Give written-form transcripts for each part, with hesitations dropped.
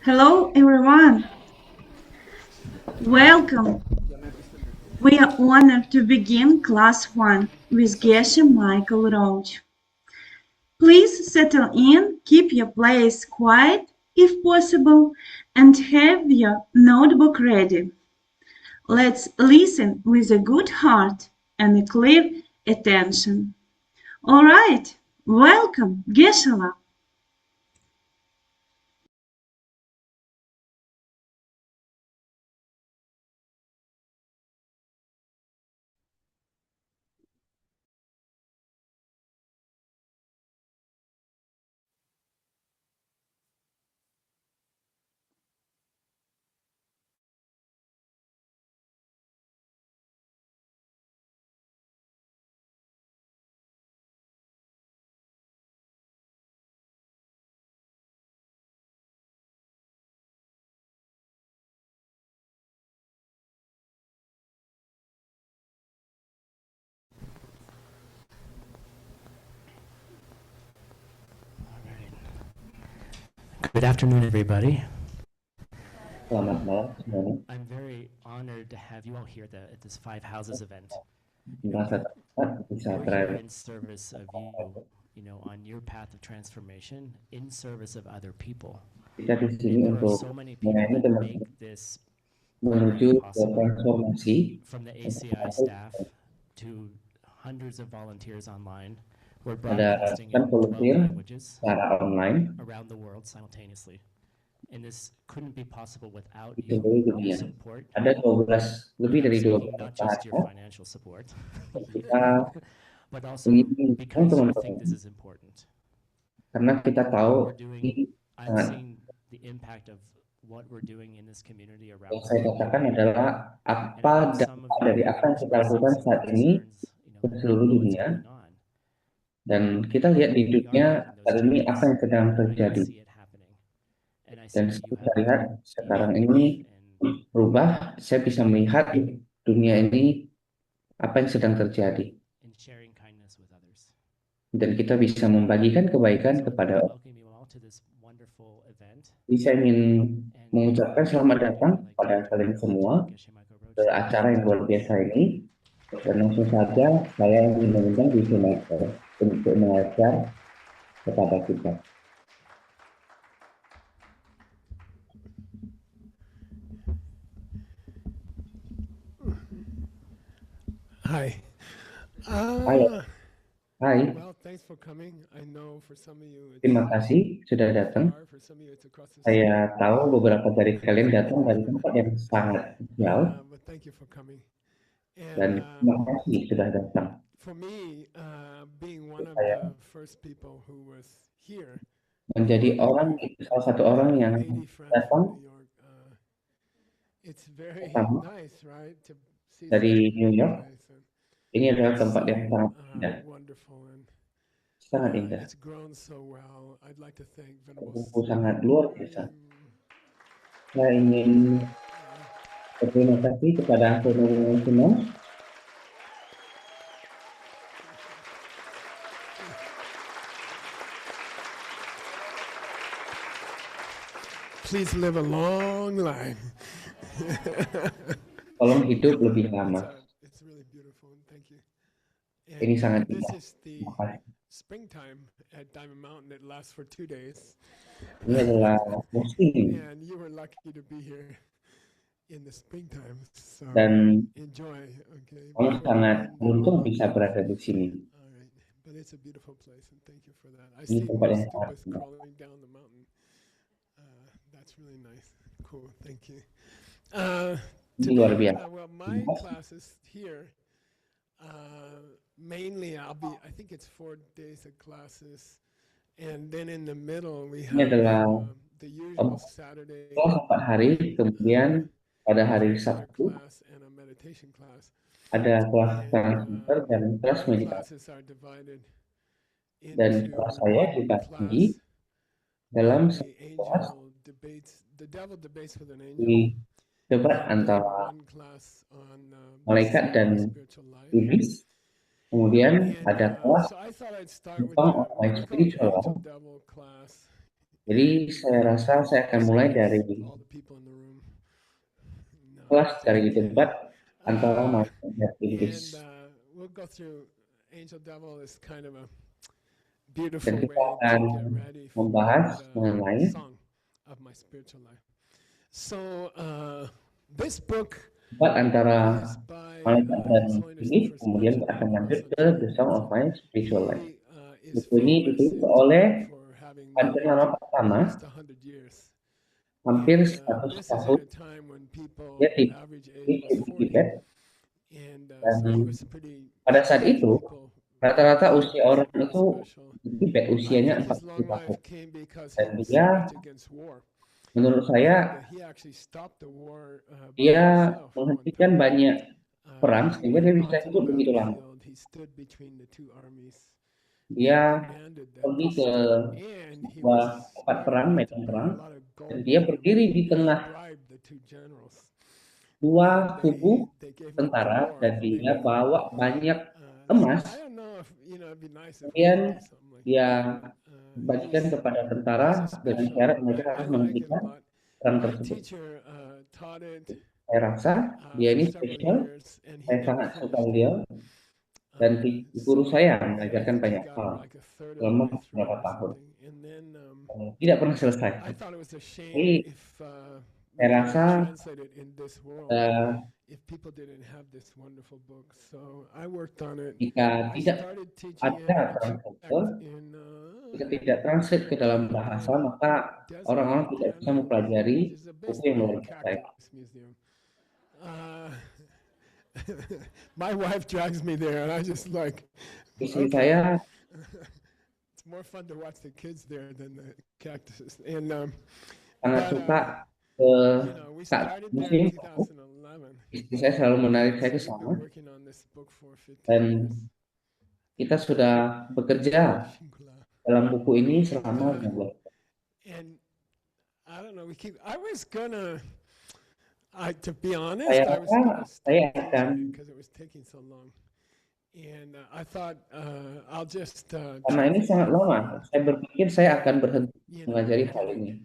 Hello, everyone. Welcome. We are honored to begin Class 1 with Geshe Michael Roach. Please settle in, keep your place quiet if possible, and have your notebook ready. Let's listen with a good heart and a clear attention. All right, welcome, Geshe. Good afternoon, everybody. Selamat malam semuanya. I'm very honored to have you all here at this Five Houses event. Merasa terhormat bisa We're berada here in service of you, on your path of transformation, in service of other people. kita di sini And there are untuk so many people melayani that teman-teman make this menuju ke possible, transformasi from the ACI staff to hundreds of volunteers online. We're ada broadcasting kan in 12 volunteer languages secara online around the world simultaneously. And this couldn't be possible without di you, seluruh your dunia. support. Ada 12 lebih I'm dari speaking 12 not just your sahabat financial support, kita but also ingin because you think teman-teman this is important. karena kita What tahu we're doing, ini I've sangat seen the impact of what we're doing in this community around yang the saya world. katakan adalah And apa I know some of dampak you dari have apa yang kita expressing lakukan some saat ini concerns, ke seluruh what's dunia. going on. Dan kita lihat di We are dunia making those saat ini apa changes. yang sedang I can terjadi. see it happening. And I see Dan that you kita have lihat sekarang ini berubah, saya bisa melihat dunia ini apa yang sedang terjadi. in sharing kindness with others. Dan kita bisa membagikan kebaikan So I kepada want to orang. welcome you all to this wonderful event. Jadi saya ingin And mengucapkan selamat datang I'd like kepada to kalian semua Geshe Michael Roach ke acara yang luar biasa ini. Dan langsung saja saya ingin mengundang Geshe Michael untuk mengajar kepada kita. Hi. Halo. Hai, Well, thanks for coming. I know for some of you terima kasih sudah datang. far, for some of you it's across the Saya tahu beberapa dari kalian datang dari tempat yang sangat jauh. but thank you for coming. Dan And terima kasih sudah datang. for me, being one of Saya the first people who was here, menjadi salah satu orang yang 80 friends datang from New York, it's very pertama nice, right, to see dari such a New beautiful York. place. And Ini adalah it's tempat so yang sangat indah, wonderful, and sangat indah. it's grown so well. I'd like to thank Venerable Sungguh sangat luar biasa. Sri. Saya ingin berterima kasih kepada Venerable semua. Please live a long life. Tolong hidup lebih lama. It's really beautiful, and thank you. Ini sangat This indah. is the Terima kasih. springtime at Diamond Mountain. It lasts for 2 days. Ini adalah musim And you were lucky to be here in the springtime. So dan enjoy, okay? kamu before sangat the end. beruntung bisa berada di sini. All right. But it's a beautiful place, and thank you for that. I Ini see tempat yang most sangat stupas indah. crawling down the mountain. That's really nice. Cool. Thank you. Ini luar Today, biasa. well, my classes here, mainly I think it's 4 days of classes. And then in the middle, we Ini have adalah the usual Saturday setelah 4 hari, kemudian pada hari prayer Sabtu class and a meditation class. ada kelas And transmitter dan kelas my meditasi. classes are divided Dan into kelas saya one dibagi class dalam where the satu kelas angel debates, the devil debates with an angel. di debat And then antara one class on malaikat dan spiritual life. iblis. Kemudian And ada kelas so I thought I'd start with tentang the orang what we call spiritual. angel devil class. Jadi saya rasa saya akan mulai dari all the people in the room. No, kelas just dari kidding. debat antara Uh, Michael dan and Iblis. we'll go through Angel Devil is kind of a Dan beautiful kita way akan to get ready for membahas the mengenai song of my spiritual life. So this book debat antara is by Malaikat dan Hans Hoyner's The Iblis, First kemudian Punch akan Lama, lanjut also ke John The Song of Edwards. My Spiritual Life. He is Buku ini famous ditulis in oleh Tibet for having Panca lived Lama pertama, almost 100 years. hampir And 100 this is tahun at a time when people dia average age hidup was di 40. Tibet, And dan so he was pretty pada saat most itu people rata-rata thought usia he was orang very itu special. di Tibet I usianya think his 40 long tahun. life came because he Dan was dia, so much against war. menurut saya, And he actually stopped the war by dia himself one menghentikan time. banyak perang sehingga dia bisa Onto the hidup begitu lama. battlefield, he stood between the two armies Dia and commanded that pergi they ke stop. And he sebuah was tempat smart perang, enough to medan bring perang, a lot of dan gold dia with him berdiri di and tengah bribe the two generals. dua And kubu they gave him a tentara reward dan and they dia won. bawa banyak So emas. I don't know if it'd be nice if we Kemudian could do something like dia that. bagikan He's kepada tentara he's a dengan special. syarat mereka I harus like it a menghentikan lot. perang My tersebut. teacher taught it Saya rasa dia for ini several spesial, years, and he saya never sangat suka finished beliau, it. dan guru So saya I mengajarkan think he banyak got hal like a third of the selama way through beberapa or tahun. something. And then Tidak pernah selesai. I thought it was a shame Jadi if we saya couldn't rasa translate it in this world. If people didn't have this wonderful book, so I worked on it. jika I tidak started teaching it ada in translator, in jika tidak translate ke dalam bahasa, maka Desert, orang-orang tidak bisa Montana, mempelajari which is a buku yang basically luar a biasa. cactus museum. My wife drags me there, and I just like, Istri okay. saya It's more fun to watch the kids there than the cactuses. And sangat but suka ke you know, we saat started there musim in itu. 2011. Istri saya selalu menarik saya ke So we've sana, been working on this book for 15 dan years. kita sudah bekerja dalam buku ini selama 15 tahun. And I don't know, I was gonna, to be honest, Saya I was rasa gonna saya stop akan, teaching it because it was taking so long. And I thought I'll just karena ini sangat lama, saya berpikir saya akan berhenti mengajari hal ini.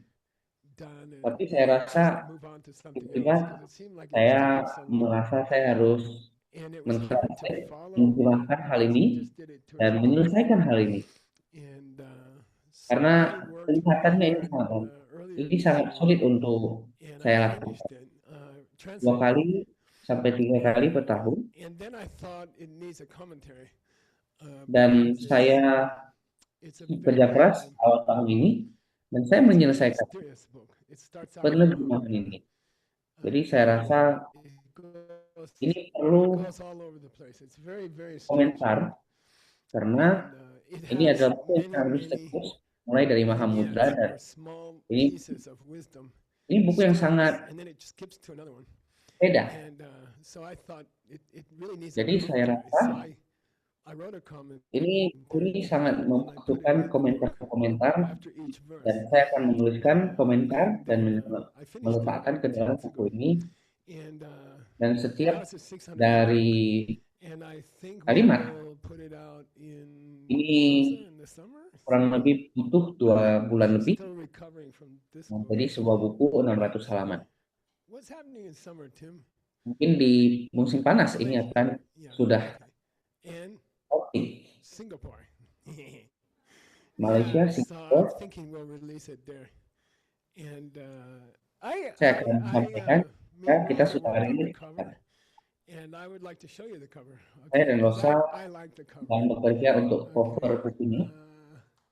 done and Tapi saya rasa just move on to something tiba-tiba else because it seemed like it was saya taking so long. merasa saya harus And it was hard to mentranslate, follow. menjelaskan hal ini So just did it towards dan the end. menyelesaikan hal ini. And so Karena I worked kelihatannya ini hard sangat, earlier ini this sangat year, sulit untuk and saya I lakukan. finished it, 2 translated it. kali sampai 3 kali per tahun. And then I thought it needs a commentary. Dan Because saya it's a kerja very keras awal tahun ini, dan saya menyelesaikan mysterious book. It starts out penerjemahan ini. Jadi saya rasa ini perlu goes all over the place. It's very, very strange. komentar, karena It ini has adalah buku yang many, sangat many misterius, mulai dari Mahamudra, vignettes dan or small ini pieces of wisdom. ini buku yang stories, sangat and then it just skips to another one. beda. And so I thought it really needs Jadi a saya commentary. rasa So I wrote a comment ini sangat membutuhkan komentar-komentar, after each verse. dan saya akan menuliskan komentar dan I finished it meletakkan ke 2 dalam months buku ago. ini, And dan now setiap it's a 600 dari and I think we kalimat will put it out in ini the summer. kurang lebih butuh 2 bulan lebih, Still recovering from this book. menjadi sebuah buku 600 halaman. What's happening in summer, Tim? Mungkin di musim panas ini akan Yeah. sudah And oke. Singapore. Malaysia, So I'm Singapura, thinking we'll release it there. And saya akan sampaikan, me ya, and kita Rosa sudah worked on the rilis. cover, and I would like to show you the cover. Saya dan because Rosa I like the cover. sedang bekerja untuk cover buku ini,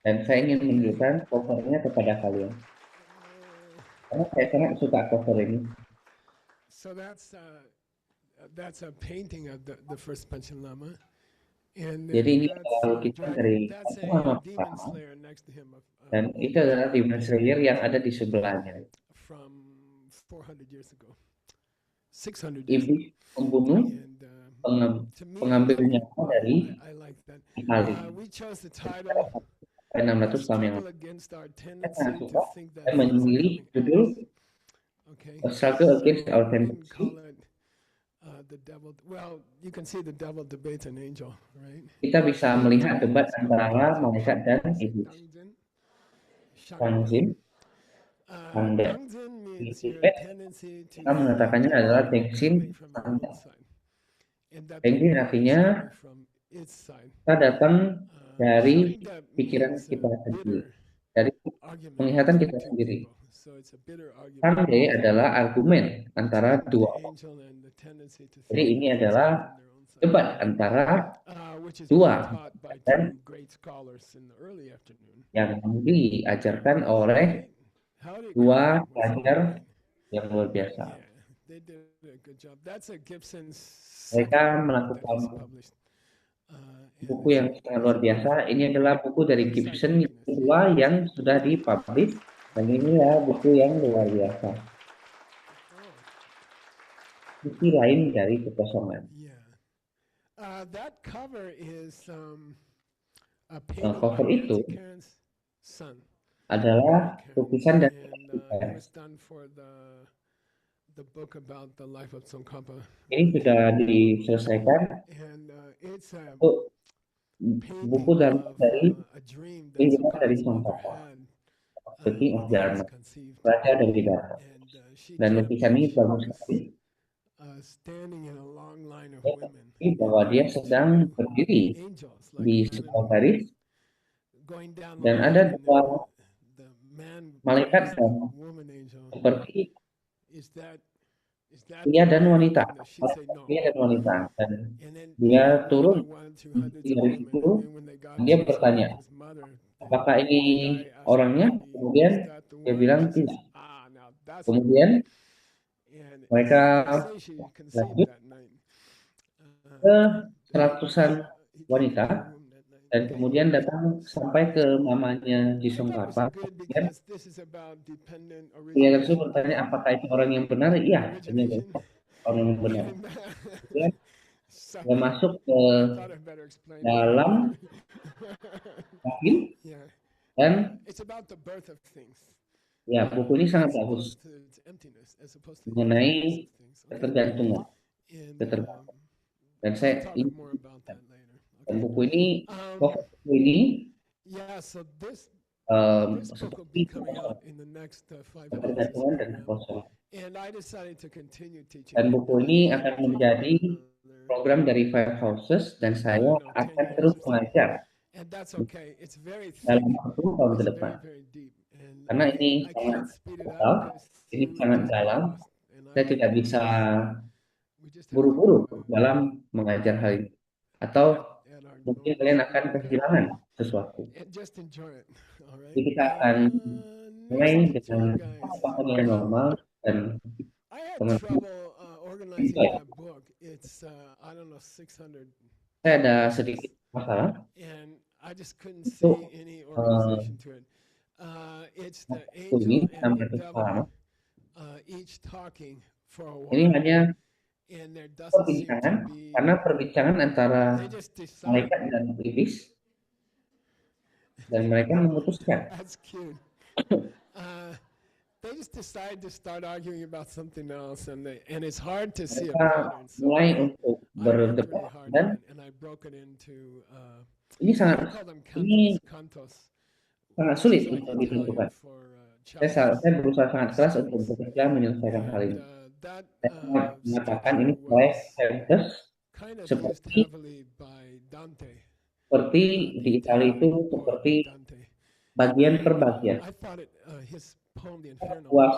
dan saya ingin menunjukkan covernya kepada kalian. Karena saya sangat suka cover ini. So that's a painting of the first Panchen Lama. And Jadi ini adalah lukisan dari that's Panchen Lama a demon pertama, slayer next to him dan itu adalah Demon Slayer yang ada di sebelahnya. from 400 years ago, 600 years ago. Iblis pembunuh And to me, pengambil nyawa dari I like that. Itali. We chose the title 600 tahun yang Struggle lalu. Against Our Saya Tendency sangat to suka. Think That Saya Things Are memilih Coming judul to Us. Okay. Struggle Against Our We didn't Tendency. call it the devil. Well, you can see the devil debates an angel, right? Kita bisa melihat debat antara malaikat dan iblis. Tangzin. Tangda. Tangzin Di means your Tibet, tendency to kita mengatakannya adalah away Tengsin from your Tangda. own side. And that Tengsin power is artinya coming from its side. kita datang dari Shanta pikiran means kita a sendiri, bitter dari argument penglihatan between kita two sendiri. people. So it's a bitter argument Tangde adalah argumen antara between dua the orang. angel and the tendency to Jadi think ini of adalah themselves and their own side. debat antara Which is dua being taught by dan two great scholars in the early afternoon. yang diajarkan oleh Howdy, dua Carl. What's pelajar up, man? yang luar biasa. Yeah, they did a good job. That's a Gibson's Mereka second book that melakukan he's published. And buku it's yang sangat luar biasa. Ini adalah buku dari Gibson yang kedua yang sudah dipublish, dan inilah buku yang luar biasa. Sisi lain dari kekosongan. yeah. That cover is a painting Cover by itu Nancy Karen's son. adalah lukisan dari And it was done for the book about the life of Tsongkhapa. ini sudah diselesaikan And it's a untuk buku painting dari of a dream that kehidupan dari Tsongkhapa's mother Tsongkhapa, had Speaking of when he was Dharma, conceived. Raja dari Dharma. And she Dan drew a lukisan ini picture bagus of sekali, standing in a long line of ya, women, bahwa dia sedang berdiri angels di like sebuah women, garis, going down the dan line, ada and dua the man malaikat is the yang woman angel. seperti Is that pria dan wanita, and she'd say no. pria dan wanita, dan And then dia turun one, two hundreds di of garis women, itu, and then when they got dan dia to bertanya, his mother, apakah ini the guy asked orangnya? the lady, Kemudian "Is that the dia one?" bilang She says, tidak. now that's Kemudian and mereka they say she conceived lanjut that night. ke seratusan He came to wanita, the room that night. dan kemudian datang sampai ke mamanya I Jisung thought it was Kappa. good Kemudian because this is about dependent pria tersebut origination. bertanya, apakah itu orang yang benar? Iya, ini adalah Origination. orang yang benar. And, Kemudian so dia masuk ke I thought I better explain dalam it. rahim, Yeah. dan It's about the birth of things. ya buku ini sangat As bagus opposed to its emptiness, as opposed to the mengenai emptiness of things. Okay. ketergantungan. And ketergantungan. Dan saya talk ingin, more about that later. dan Okay. buku ini, buku ini Yeah, so this book will seperti be coming out in the next 5 months. ketergantungan dan kekosongan. And I decided to continue teaching. Dan buku ini akan menjadi program dari Five Houses, dan saya akan terus mengajar And that's okay. It's very thick. dalam 40 tahun ke It's depan. very, very deep. And Karena ini I sangat can't speed it dalam, up because ini you sangat just dalam. get lost. And Saya tidak bisa we just have to buru-buru do it dalam mengajar hal ini. Atau at our mungkin normal kalian akan speed. kehilangan sesuatu. And just enjoy it. All right. Jadi kita akan mulai Next picture, dengan guys. apapun yang normal, dan I had teman-teman, trouble organizing that book. It's I don't know 600, saya ada sedikit masalah. and I just couldn't Itu, see any organization to it. It's the buku ini angel and the 600 halaman. devil each talking for a Ini while, hanya and there doesn't seem perbincangan, to be. karena perbincangan antara They just decide. malaikat dan iblis, dan mereka memutuskan. That's cute. They just decide to start arguing about something else, and it's hard to see a Mereka pattern. So mulai untuk I worked berdebat, really hard dan on it, and I broke it into ini I sangat call them ini cantos. sangat sulit It's like untuk Italian ditentukan. for Saya berusaha sangat keras untuk bekerja menyelesaikan hal ini. that Saya mengatakan ini proyek Cantus, kind of used seperti heavily by Dante. seperti di Italia itu seperti bagian per bagian. I thought his poem, The Inferno, Sebuah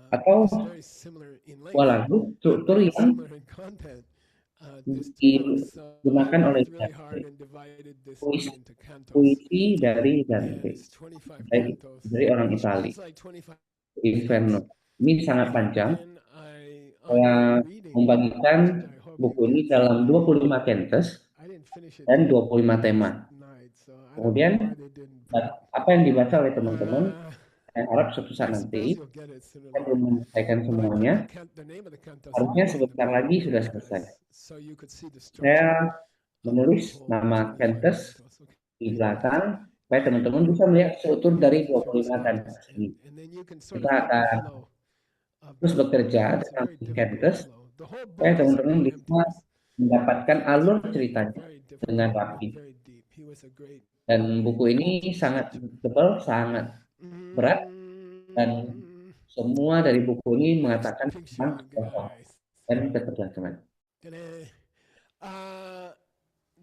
atau is very similar in sebuah length, lagu struktur very yang similar in content. These two books, digunakan I oleh worked really hard and divided this puisi, into cantos. puisi dari And Dante, it's 25 dari, cantos. dari orang Italia. It's like 25. Inferno. Ini sangat panjang. And Saya reading, membagikan which I hope buku you ini can dalam see. 25 cantus I didn't finish it dan 25 tema. tonight, so I Kemudian, don't know why they didn't put it. apa yang dibaca oleh teman-teman, saya harap suatu saat I nanti, suppose you'll get it sooner or saya belum later. menyelesaikan But I semuanya, put the name of the cantos harusnya in the sebentar book lagi sudah selesai. so you could see the structure Saya of menulis the whole nama 25 cantus cantos. Okay. di belakang, supaya teman-teman bisa melihat struktur dari 25 cantus ini. And then you can sort Kita of get the akan flow of terus the book. bekerja It's a dalam very difficult cantus, flow. The whole supaya book is teman-teman about bisa emptiness. mendapatkan alur ceritanya Very dengan difficult, rapi. very deep. He was a great. Dan buku ini sangat tebal, sangat berat, dan semua dari buku ini mengatakan Picture tentang you kekosongan guys. dan ketergantungan.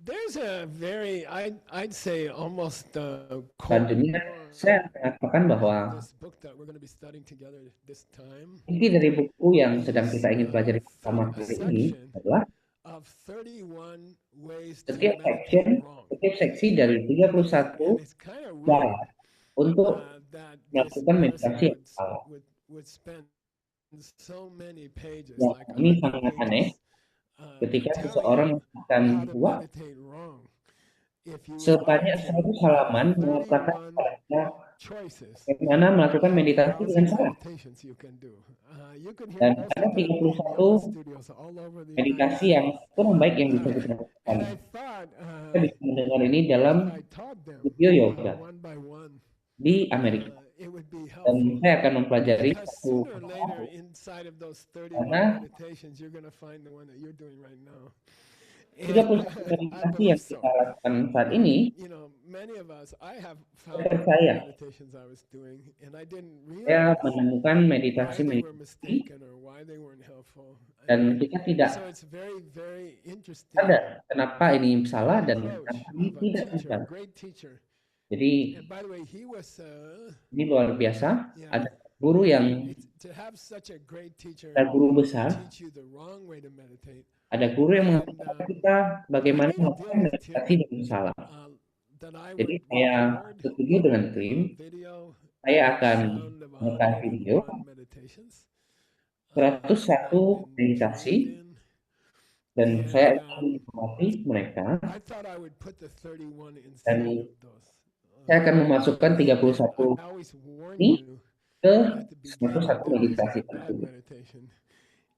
There's a very, I'd say almost core Selanjutnya, saya mengatakan bahwa this book that we're going to be studying together this time inti dari buku yang sedang is kita ingin pelajari bersama a kali ini section adalah of 31 ways to setiap meditate wrong. setiap seksi dari 31 And it's kind of cara weird untuk that this melakukan person meditasi yang salah. would spend so many pages, Ya, like ini 100 sangat aneh pages, ketika tell seseorang you mengatakan how to bahwa meditate wrong. If you would sebanyak meditate 100 halaman mengatakan 31 pada choices bagaimana melakukan meditasi dengan 1,000 salah. meditations you can do. You can hear Dan most ada of them in 31 yoga studios all over the United meditasi yang States. kurang baik yang bisa kita lakukan. And I thought Kita bisa mendengar ini dalam if I taught them video yoga one by one, di Amerika. it would be Dan helpful. saya akan mempelajari Because satu sooner or later, inside of those 31 Karena- meditations, you're going to find the one that you're doing right now. 31 I meditasi yang believe so. kita lakukan saat ini, You know, many of us, I have found Seperti the saya. meditations I was doing, and I didn't saya realize menemukan why meditasi they were meditasi mistaken or why they weren't helpful. dan kita tidak So it's very, very interesting. sadar kenapa ini salah dan approach kenapa ini of a tidak teacher, bisa. a great teacher. Jadi And by the way, he was ini luar biasa. yeah. Ada guru yang To have such a great teacher ada guru besar, teach you the wrong way to meditate. ada guru yang mengatakan kita bagaimana melakukan meditasi dengan salah. That I Jadi would saya record setuju dengan tim, video saya akan sound of merekam video 181 meditations. 101 meditasi dan saya akan menghormati mereka I thought I would put the 31 dan inside of those. saya akan memasukkan 31 I always warn ini you ke at the beginning 101 that meditasi it's a bad tersebut. meditation.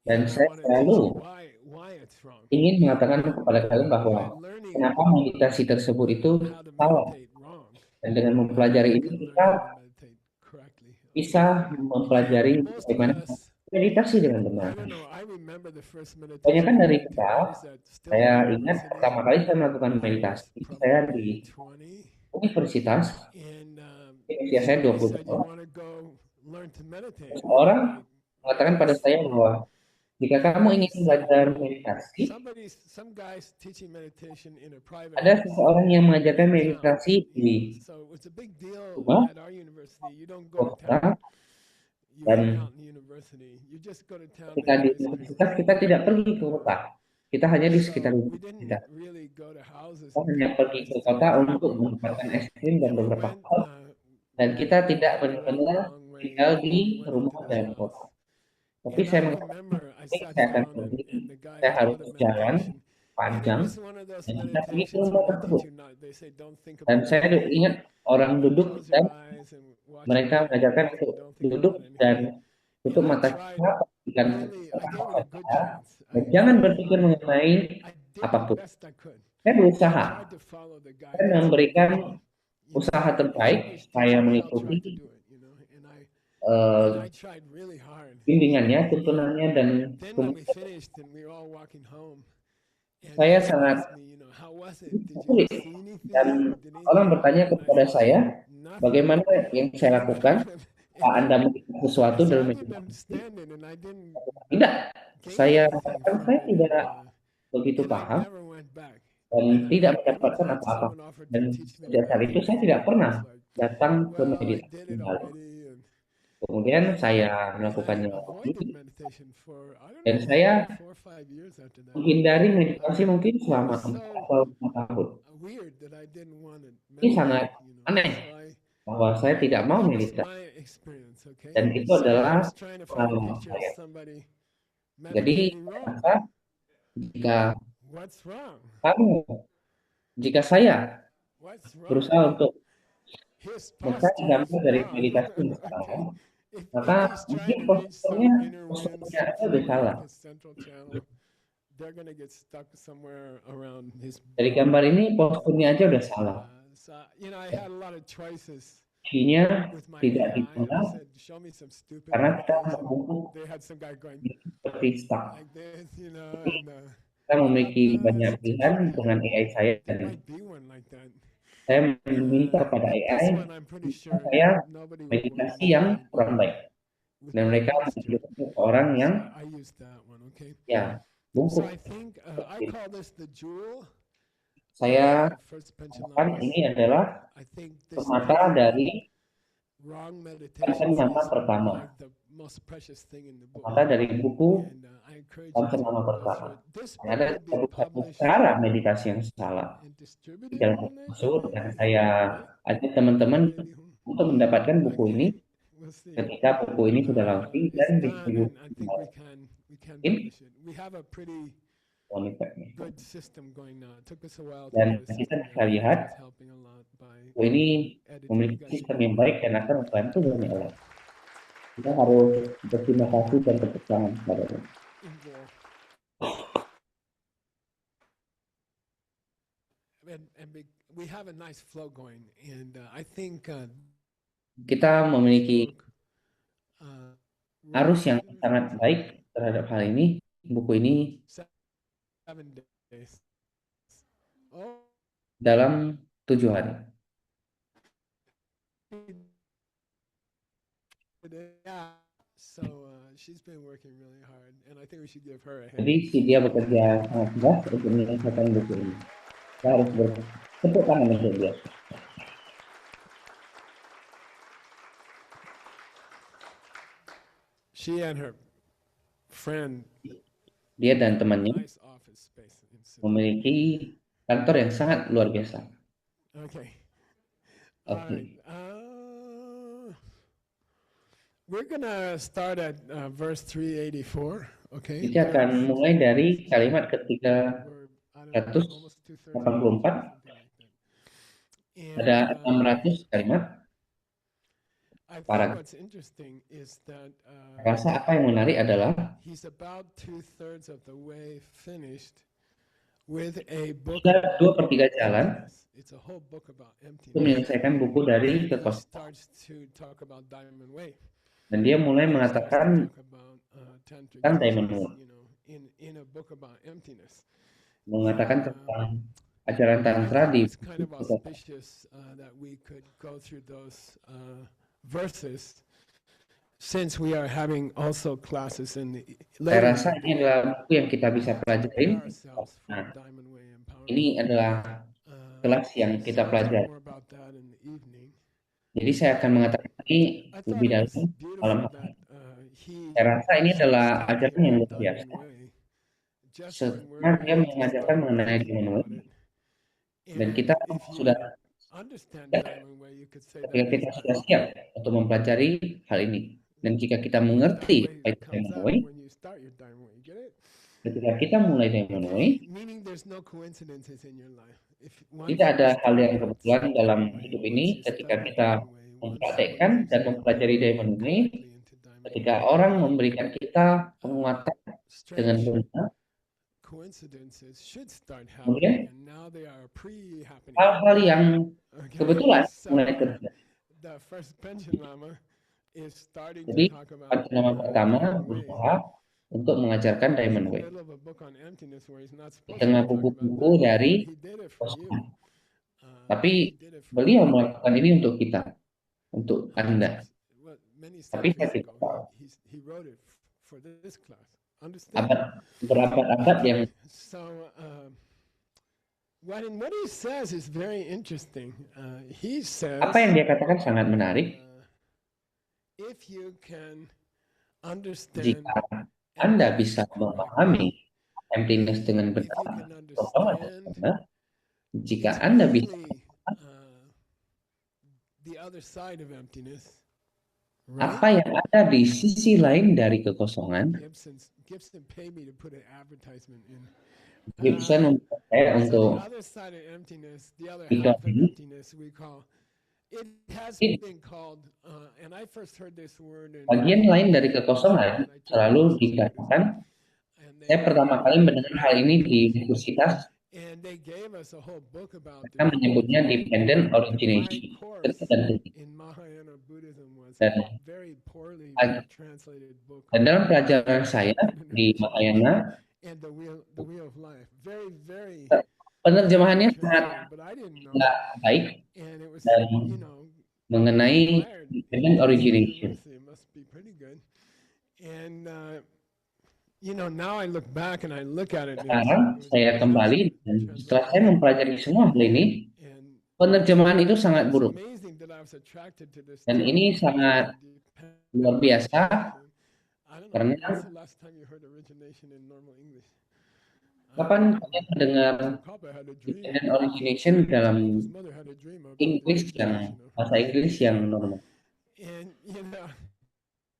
Dan And I saya want to selalu teach you why it's wrong. ingin mengatakan kepada kalian bahwa By learning kenapa meditasi tersebut itu how to salah. meditate wrong, Dan dengan mempelajari you ini can learn kita how to meditate correctly. bisa mempelajari Most of bagaimana us, meditasi dengan I benar. don't know, I remember the first meditation. Kebanyakan dari I did kita, when I was at Stillwater saya ingat University. pertama kali saya melakukan meditasi, saya di 20, universitas, and usia saya somebody 20 said, you tahun. want to go learn to meditate. Seseorang mengatakan pada saya bahwa jika kamu ingin belajar meditasi, Some guys teaching meditation in a private ada house. seseorang yang mengajarkan meditasi di So it's a big deal rumah, at our university. You don't go to kota, town. You dan hang out in the university. You just go to town. ketika di and ice cream. universitas kita tidak pergi ke kota. Kita hanya di So sekitar we universitas. didn't really go to houses. Kita hanya pergi ke kota untuk mendapatkan es krim dan We beberapa went, hal. Dan kita tidak benar-benar tinggal di rumah dan kota. Tapi and I saya remember I mengatakan sat saya akan down pergi, and the guy saya harus taught a jalan meditation. And it panjang, was one of those dan kita pergi ke meditations rumah where they tersebut. teach you not. They say don't think Dan about saya it. ingat orang duduk Close dan your eyes and watch mereka your mengajarkan breath. untuk Don't think duduk about dan anything. tutup And I mata tried kita, pastikan really, I gave it a good kita, chance. dan jangan berpikir mengenai I did the apapun. best I could. Saya berusaha, Tried to follow the saya guidance. memberikan You know, usaha if terbaik, somebody's saya teaching me, I'll try mengikuti to do it, you know. eh, And I tried really hard. bimbingannya, tuntunannya, dan Then when we kemudian finished and we were all walking home, and saya they sangat asked me, you know, how was it? Did you sulit. see anything? Dan Did anything orang bertanya happen? And I kepada said, saya, nothing. bagaimana yang saya lakukan? Apa Anda melakukan sesuatu So dalam I didn't meditasi? understand it, and I didn't Tidak. gain Saya anything mengatakan from saya it. tidak begitu And I paham never went back. dan tidak Every mendapatkan time apa-apa. someone offered Dan to teach me sejak saat itu saya tidak pernah it's like, datang ke well, I meditasi did it kembali. already. And Kemudian saya I melakukannya avoided lagi meditation for, I don't dan know, saya 4 or 5 years after that. menghindari meditasi mungkin It selama was 4 so atau 5 tahun. weird that I didn't want to Ini meditate, sangat you know. aneh bahwa saya tidak mau That was meditasi. my experience, okay? Dan itu So I adalah was trying to find a pengalaman picture of saya. somebody Jadi meditating wrong. maka jika What's wrong? jika saya What's wrong? berusaha untuk His mencari posture gambar is dari wrong. meditasi yang salah, If maka he's mungkin trying to reach some posturnya inner winds udah salah. from his central channel, they're gonna get stuck somewhere around his. Dari gambar ini posturnya aja udah salah. So, you know, I had a lot of choices Kirinya with my tidak AI. I dikenal said, show me some stupid karena kita meditation. mampu They had some guy going seperti stuck. like this, you know, and Kita memiliki banyak pilihan dengan AI saya there dan might be one like that. Saya meminta pada This AI one I'm pretty sure saya nobody would meditasi yang mind kurang baik. with Dan my mereka posture. menunjukkan ke orang yang So I used that one, okay? ya So bungkuk. I think I call this the jewel Saya first pension katakan lamas. ini adalah I think this permata dari wrong Panca meditations Nama is pertama. like the most precious thing in the book. Permata dari buku And I encourage you Panca to Nama go pertama. through it. This Dan ada book will be satu published cara meditasi yang salah and di distributed dalam in buku the next tersebut, year. dan saya ajak teman-teman Maybe. untuk mendapatkan buku ini Okay, we'll see. ketika buku ini sudah launching It's dan done, and I think we distribusi can in publish it. We have a pretty Monitornya. good system going now. It took us a while to Dan get a kita system bisa going. lihat It's helping a lot by buku ini editing. You memiliki guys sistem should yang baik dan akan membantu banyak orang. Kita harus berterima kasih dan tepuk tangan kepadanya. involve. We have a nice flow going, and I think Kita memiliki book, uh, arus yang sangat baik terhadap hal ini. Buku ini 7 days. Oh, dalam 7 hari. yeah. So she's been working really hard, and I think we should give her a hand. Jadi dia bekerja sangat keras untuk menyelesaikan buku ini. Kita harus bertepuk tangan untuk dia. She and her friend Dia dan temannya nice office space in Sydney. memiliki kantor yang sangat luar biasa. Okay. Oke. All right. We're gonna start at verse 384. Okay. Kita akan mulai dari kalimat ketiga We're, I don't know, almost 2/3 of 84. something like that. And, Ada 600 kalimat. I think paragraf. what's interesting is that Rasa apa yang menarik adalah he's about 2/3 of the way finished with a book. sudah 2/3 jalan emptiness. It's a whole book about untuk emptiness. menyelesaikan buku dari He kekosongan. starts to talk about Diamond Way. Dan dia mulai He starts to mengatakan talk about tantric tentang Diamond teachings, Way, you know, in a book about emptiness. mengatakan tentang ajaran tantra I di thought it's kind of buku kekosongan. auspicious that we could go through those verses, since we are having also classes in the Saya rasa ini adalah buku yang kita bisa pelajarin. ourselves for Nah, Diamond Way empowerment. ini adalah kelas yang kita So I'll talk pelajari. more about that in the evening. Jadi saya akan mengatakan ini I thought lebih it was dalam malam beautiful hari. that he Saya rasa ini adalah started ajaran yang with luar biasa. Diamond Way, just Setelah when dia we're ready to mengajarkan start mengenai thinking Diamond about Way, it. dan And kita if you sudah understand siap, Diamond Way, you could say ketika that kita is sudah siap untuk mempelajari hal ini, dan jika kita mengerti that way apa itu comes Diamond up Way, when you start your Diamond Way. Get it? ketika kita mulai Diamond Way, Meaning there's no coincidences in your life. If once tidak ada you hal yang start kebetulan dalam Diamond Way, hidup once ini. you Ketika study kita Diamond Way, once mempraktekkan you dan start mempelajari moving Diamond Way, correctly into Diamond ketika Way, orang memberikan kita penguatan dengan strange benar, coincidences should start kemudian happening, and now they are pre-happening. hal-hal yang Okay, kebetulan so mulai terjadi. the first pension lama is starting to Jadi talk about pertemuan pertama Diamond Way. berusaha untuk mengajarkan He's in Diamond the Way middle of a book on emptiness where he's not di supposed to tengah be talking about buku-buku Diamond Way, dari but he did it for you. kosongan. Tapi He did it for beliau you. melakukan ini untuk kita, untuk Anda. Well, many Tapi saya centuries tidak ago, tahu. he wrote it for this class. Understand? Berabad-abad yang So, what he says is very interesting. He says, apa yang dia katakan sangat menarik. if you can understand, Jika Anda bisa memahami emptiness dengan if you benar, can kosongan dengan understand, benar, jika it's Anda bisa really the other side of emptiness. apa yang ada di sisi lain dari kekosongan, Gibson paid me to put an advertisement in. Gibson membuat saya So untuk the other side of emptiness, the other iklan half of ini. emptiness, we call it has Ini been called, and I first heard this word in bagian lain dari kekosongan selalu dikatakan. and Saya pertama kali mendengar hal ini di universitas. they gave us a whole book about Mereka menyebutnya dependent origination. in Mahayana Buddhism was Dan, a very poorly translated book. dan dalam pelajaran saya di Mahayana, And the wheel of life, very Penerjemahannya sangat translated, but I didn't know. tidak baik And it was, dan you know, mengenai wired dependent origination. university, it must be pretty good. And you know, now I look back and I look at it. Sekarang saya kembali dan setelah saya translation. mempelajari semua hal ini, And penerjemahan itu sangat it's buruk. amazing that I was attracted to this Dan topic, ini sangat dependent luar biasa origination. I don't know, karena when's the last time you heard origination in normal English? kapan kalian mendengar Papa had a dream. dependent origination dalam His mother had a dream about the Inggris origination yang of bahasa Inggris yang normal. And you know,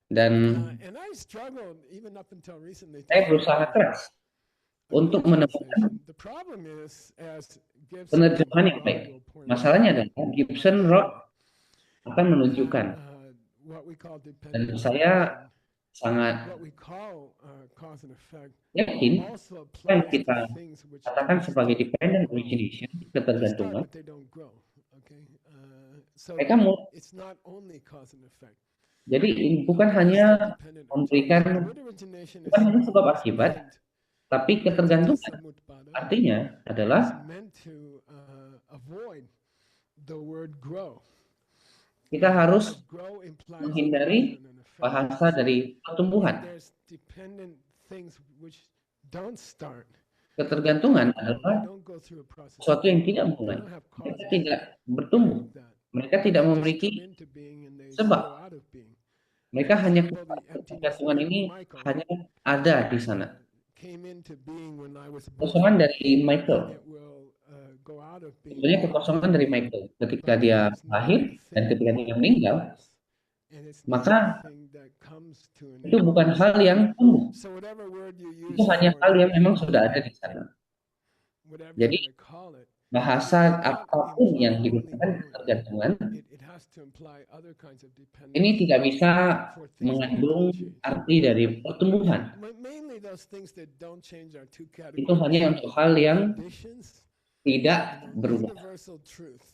Dan and I struggled even up until recently. to saya find berusaha a keras untuk good menemukan translation. The problem is, as Gibson penerjemahan yang Rock baik. will point out, Masalahnya adalah Gibson Rock akan menunjukkan, what we call dan dependent saya origination, sangat what we call cause and effect, yakin also apa yang applies kita to things which katakan don't sebagai start dependent or grow. origination, They start, ketergantungan, but they don't grow. Okay, so mereka it's not only cause and effect. jadi bukan It's hanya still dependent memberikan, origination. Word origination bukan hanya sebab is akibat, meant tapi entity ketergantungan samutpada artinya is adalah meant to avoid the word grow. kita harus Because grow implies menghindari an effect. bahasa dari And pertumbuhan. there's dependent things which don't start. Ketergantungan They adalah don't go through a process. sesuatu yang tidak They mulai. don't have Mereka causes tidak bertumbuh. like that. Mereka tidak They just memiliki come into being and they sebab. go out of being. Mereka For hanya example, the emptiness ketergantungan of ini Michael hanya ada di sana. came into being when I was Kekosongan born, dari Michael. and it will go out of being. Sebenarnya kekosongan dari Michael ketika But dia it's not lahir a dan thing ketika that dia meninggal, grows, and it's not maka a thing that comes to an itu end. bukan hal yang tumbuh. So whatever word you Itu use hanya for hal yang memang dependent sudah ada di sana. whatever Jadi you're gonna call it, bahasa it cannot apapun imply yang only digunakan growing. ketergantungan It has to imply other kinds of ini dependence tidak bisa for things that mengandung don't change. arti dari pertumbuhan. Mainly those things that don't change are two Itu hanya categories: untuk hal yang conditions, tidak you know, berubah. universal truth.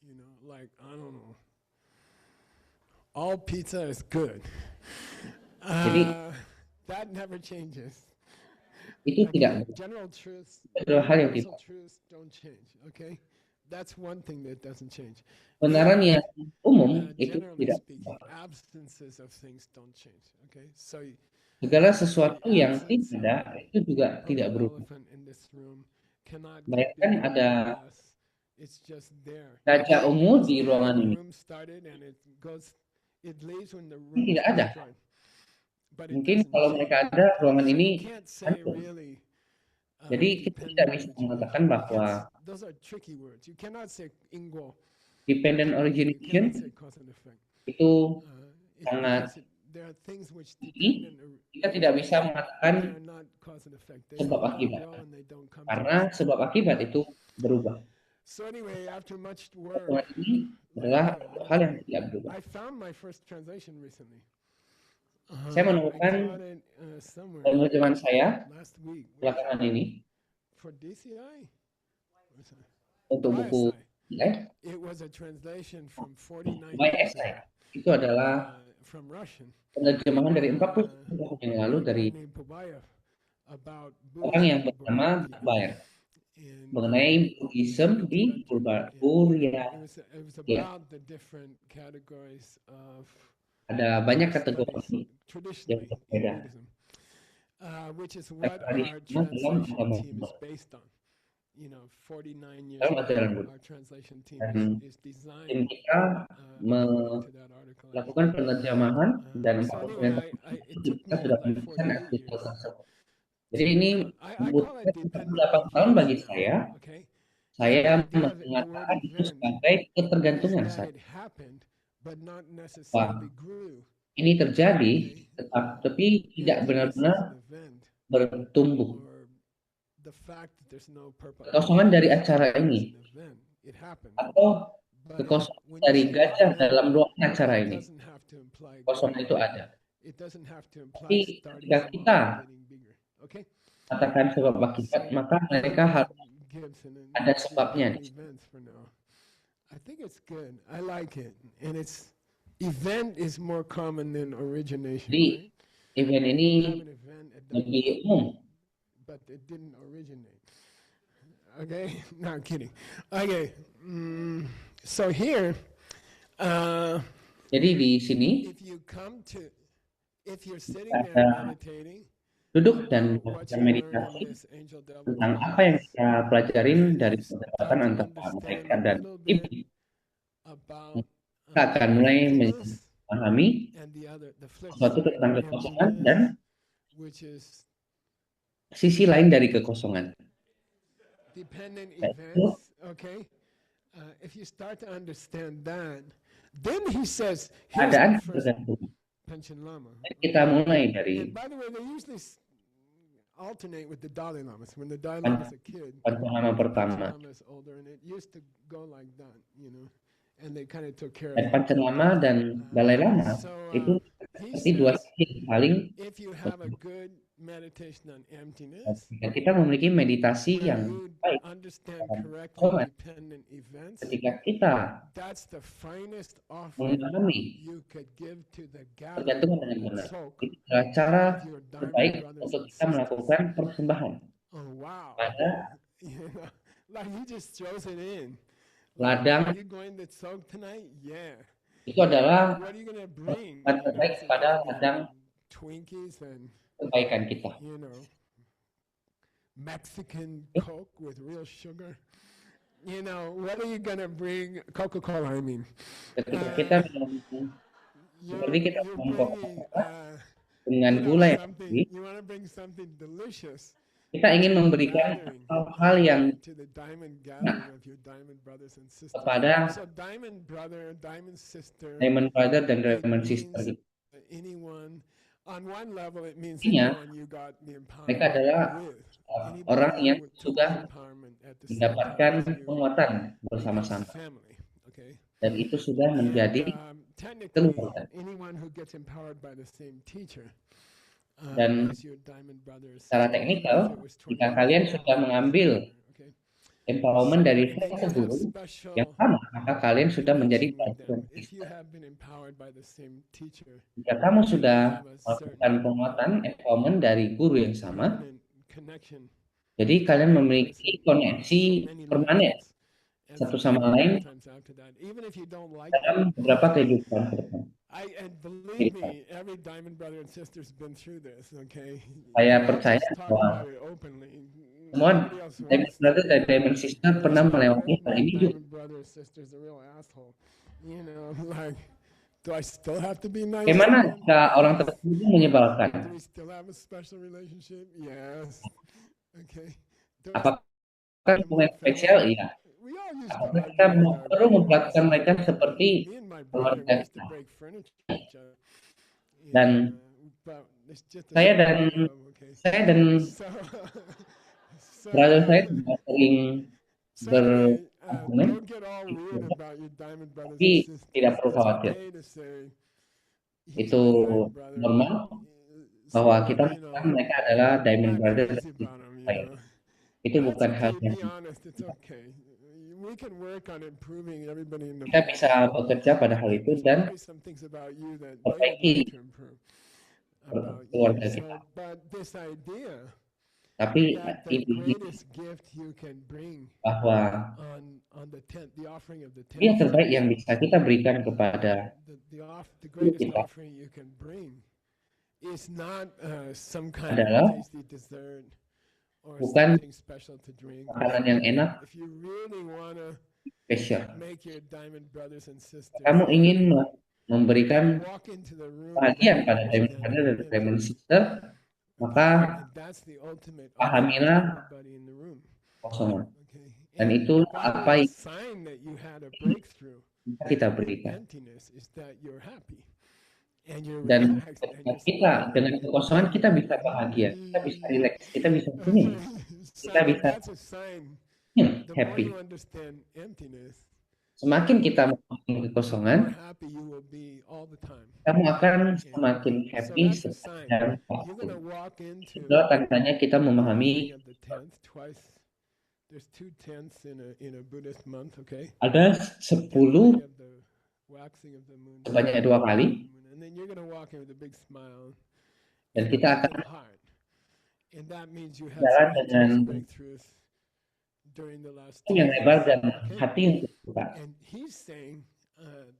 You know, like I don't know, all pizza is good. Jadi That never changes. itu tidak Okay, general truths, itu adalah hal yang universal tidak. truths don't change. Okay, that's one thing that doesn't change. Kebenaran yang umum itu Generally tidak speaking, berubah. absences of things don't change. Okay, so Segala sesuatu the yang absence tidak itu juga of tidak an berubah. elephant in this room cannot Bayangkan be ada less. It's just there. gajah ungu di The ruangan ini. room started and it goes, it leaves when the Ini room tidak is ada. destroyed. But it Mungkin doesn't kalau change. mereka ada, ruangan So ini you can't say hancur. really. Jadi kita tidak bisa mengatakan bahwa Those are tricky words. You cannot say ingwo. dependent You origination cannot say cause and effect. itu It's sangat because there are things which tinggi. depend on Kita tidak bisa they mengatakan are not cause and effect. They sebab don't akibat. grow and they don't come Karena to us. sebab akibat itu berubah. So anyway, after much work, Pertemuan ini adalah hal yang tidak berubah. I found my first translation recently. Saya I menemukan got it somewhere penerjemahan saya last week belakangan ini for DCI. What's that? untuk buku YSI. It was a translation from 49 years YSI. ago, Itu adalah from Russian. penerjemahan dari 40 tahun yang lalu dari Named Babayev about orang yang Buddhism in bernama Bulgaria. Bayer And, mengenai Buddhism di Bulgaria. it was Yeah. about the different categories of Ada banyak studies kategori traditionally yang in berbeda. Buddhism, which is what tradisional our dalam translation agama team is Buddha. based on. You know, 49 years Dalam ago, ajaran Buddha. our translation team Dan is designed tim kita according to that article. melakukan penerjemahan dan So 40 anyway, it took kita me sudah like menuliskan 48 artikel years. tersebut. Jadi ini I call membutuhkan it dependent 48 tahun bagi origination saya. now, okay? Saya The idea of the mengatakan word itu event sebagai is ketergantungan that saya. it happened, but not necessarily grew. Ini terjadi, tetapi tidak benar-benar bertumbuh. Or the fact that there's no purpose. Kekosongan dari acara ini It happened. atau But kekosongan when you dari say gajah event, dalam ruangan acara it ini. doesn't have to imply Kekosongan itu ada. It doesn't have to imply Tapi starting ketika small kita and getting bigger. Okay? katakan sebab akibat, maka mereka harus Gibson and ada sebabnya. events for now. I think it's good. I like it. And it's event is more common than origination. Jadi Right? event ini You have an event, it doesn't, lebih umum. but it didn't originate. Okay, no, I'm kidding. Okay, so here, Jadi di sini if you're sitting kita there ada meditating duduk dan what melakukan you learn in meditasi this angel devil tentang class, apa yang kita pelajarin and dari you perdebatan start to antara understand malaikat a dan little bit iblis. about Kita akan mulai emptiness memahami and the flip sesuatu side tentang of kekosongan dan emptiness, which is sisi lain dari kekosongan. dependent Yaitu events. Okay, if you start to understand that, then he says, here's keadaan the first tergantung. Panchen Lama. Kita mulai dari And by the way, they usually alternate with the Dalai Lamas. When the Dalai Lama's a kid, Pancalama the Panchen pertama. Lama is older, and it used to go like that, you know. And they kind of took care of Dan it. Pancalama dan Dalai Lama So itu he seperti dua says, sisi yang saling. if you have a good meditation on emptiness, Jika kita memiliki meditasi where yang you baik understand dalam correctly kekosongan, dependent events, ketika kita that's the finest offering memahami you could give to the pergantungan gathering dengan benar, tzolk'u itu adalah cara of your terbaik diamond brothers untuk and kita sisters. melakukan persembahan Oh wow! pada You know, like he just throws it in. ladang. Are you going to tzolk'u tonight? Yeah. Itu adalah What are you gonna bring? persembahan terbaik Is it pada just ladang Twinkies and kebaikan kita. you know Mexican Coke with real sugar? You know, what are you gonna bring? Coca-Cola, I mean. Ketika kita minum seperti kita You're minum bringing, Coca-Cola dengan gula yang tinggi, you want to bring something delicious kita ingin memberikan hal-hal yang to the diamond gathering of your diamond brothers and sisters. kepada So diamond brother, diamond sister, Diamond Brother dan it Diamond means Sister. anyone. On one level, it means Artinya, anyone you got the empowerment mereka adalah with. Anybody orang yang who took sudah empowerment at the same mendapatkan time as you penguatan becomes bersama-sama, family. Okay. dan itu sudah menjadi Technically, keluarga. anyone who gets empowered by the same teacher, Dan as your diamond brother or secara sister, teknikal, if it was jika 20 kalian years sudah ago, mengambil okay. empowerment dari And then you satu have guru special yang sama, maka kalian sudah menjadi connection with pelajar them. If you Kristen. have been empowered by the same teacher, Jika kamu you sudah have a melakukan certain penguatan empowerment dari guru yang sama, permanent connection jadi kalian with that memiliki person koneksi for many permanen lifetimes and satu for sama many lain lifetimes after that. Even if you don't like dalam them, beberapa kehidupan ke depan. and believe me, every diamond brother and sister's been through this. Okay, Saya I'll percaya just talk bahwa about it openly. semua Nobody else Diamond wants Brother to. dan Diamond Sister pernah There's melewati no hal ini juga. diamond brother or sister's a real asshole. You know, like, do I still have to be nice? Bagaimana to them? jika orang tersebut menyebalkan? Do we still have a special relationship? Yes. Okay. Do I Apakah hubungan spesial? Iya. We all used to Apakah argue kita with our perlu brothers. memperlakukan mereka seperti Me and my brother, we keluarga used to kita? break furniture with each other. Dan But it's just a saya story dan of love, okay? So, brother saya juga sering so anyway, berargumen, don't get all weird about your diamond brothers tapi and sisters. tidak perlu It's khawatir. okay to say he's Itu my diamond brother. normal bahwa kita You know, mengatakan mereka adalah Diamond not Brother dan crazy Sister about 'em, you saya. know. Itu That's bukan hal okay. yang Be honest. It's okay. We can work on improving everybody in the kita bisa bekerja pada hal itu There's dan probably some things about you that they would perbaiki like to improve about you. keluarga So, kita. but this idea Tapi that the ini greatest gift you can bring bahwa on the offering of the yang 10th, terbaik yang bisa kita berikan kepada the greatest kita offering you can bring is not some kind adalah of tasty dessert or bukan something special to drink. makanan yang enak, If you really want to spesial. make your diamond brothers and sisters Kamu ingin memberikan walk into the room bahagian without pada Diamond understanding Brother dan emptiness. Diamond Sister, maka And that's the ultimate pahamilah offering to everybody in the room. kosongan. Okay. Dan And itu apa probably a yang sign that you had a breakthrough bisa kita berikan. emptiness is that you're happy and you're Dan relaxed and ketika you're kita dengan smiling. kekosongan kita bisa bahagia, kita bisa rileks, kita bisa senyum, So kita bisa that's a sign. The more happy. you understand emptiness, Semakin kita memahami kekosongan, the more happy you will be all the time. kamu akan semakin So happy that's a sign. sepanjang You're waktu. gonna walk into Itulah tandanya kita offering memahami of the 10th twice. There's 2 tenths in a Buddhist month, okay? ada 10 You have the waxing of the moon. sebanyak 2 kali, And then you're gonna walk in with a big smile dan and kita a akan big heart. And that means you had jalan some dengan intense breakthroughs during the last yang 2 lebar years. dan Okay? hati untuk buka. And he's saying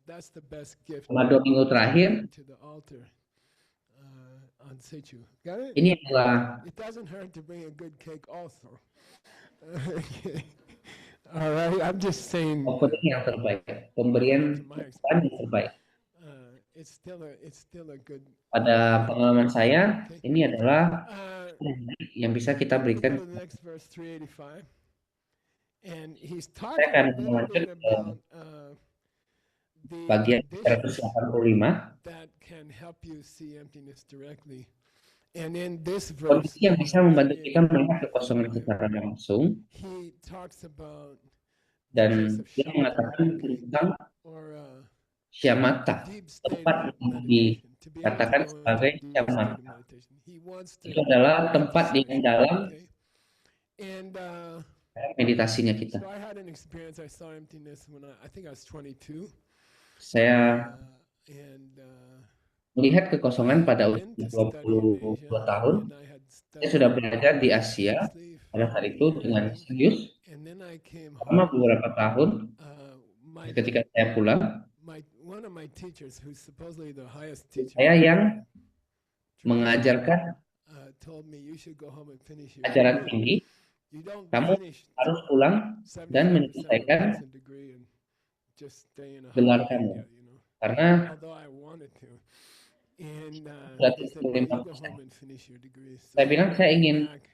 that's the best gift Selama 2 minggu terakhir, to the altar on Seichu. Got it? ini adalah It doesn't hurt to bring a good cake also. Okay. All right, I'm just saying. offering yang terbaik, pemberian Tuhan yang terbaik. It's still a good. Pada pengalaman saya, Okay. ini adalah Uh, yang bisa kita Go berikan. to the next verse, 385. And he's Saya talking akan a little melanjut bit ke about the bagian conditions 385, that can help you see emptiness directly. And in this verse, kondisi yang bisa membantu kita melihat kekosongan 385, secara langsung, he talks about dan dia mengatakan tentang or syamata, deep state tempat of yang meditation. To be able to dikatakan go into sebagai a deep state of syamata. meditation. He wants to Itu adalah tempat di dalam okay. And meditasinya kita. so I had an experience. I saw emptiness when I think I was 22. Saya And melihat kekosongan pada I'd been usia to study in 22 Asia, tahun. and I had Saya sudah studied belajar di Asia seriously pada for saat a itu dengan year. serius And then I came selama home. beberapa tahun. Ketika saya pulang, One of my teachers, who's supposedly the highest teacher, saya yang mengajarkan told me you should go home and finish your ajaran degree. tinggi, You don't kamu finish harus pulang dan 75% menyelesaikan of the degree and just stay in a gelar high kamu. India, you know. Karena Although I wanted to. And sudah he said, no, you go 75%. home and finish your degree. So Saya bilang saya I ingin went back,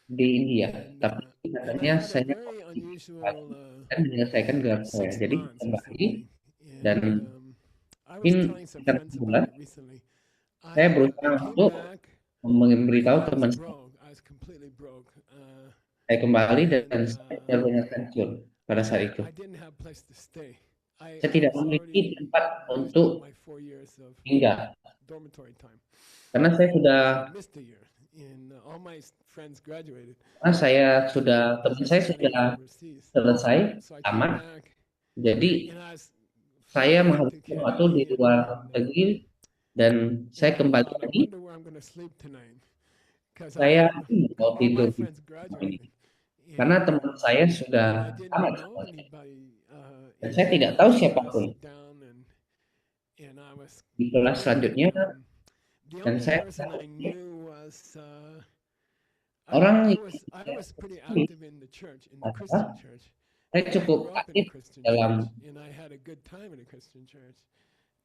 di India, and tapi I katanya had a saya very unusual dan menyelesaikan gelar saya. 6 Jadi months or kembali something. dan I was mungkin telling some sekitar friends sebulan, about it recently. saya I berusaha came untuk back. memberitahu I teman was saya. broke. I was completely broke. Saya kembali dan And, saya benar-benar hancur pada saat itu. I didn't have place to stay. Saya tidak memiliki tempat untuk my 4 years of tinggal. dormitory time. Karena saya sudah, I missed a year, and all my friends graduated. teman saya sudah Overseas. selesai So I came tamat. back, Jadi and I was saya flying back to menghabiskan waktu Canada, di luar and, negeri dan saya and I kembali thought, I lagi. wonder where I'm going to sleep tonight. 'Cause Saya all mau my tidur di friends rumah graduated. ini. Karena And, teman saya and I sudah didn't tamat know semuanya. anybody. Dan in saya tidak school, tahu so I siapapun sat down and I was di kelas selanjutnya. the Dan only saya person I knew was orang I was pretty active in the church, in the Christian church. saya I cukup grew up in a aktif Christian dalam church, and I had a good time in a Christian church.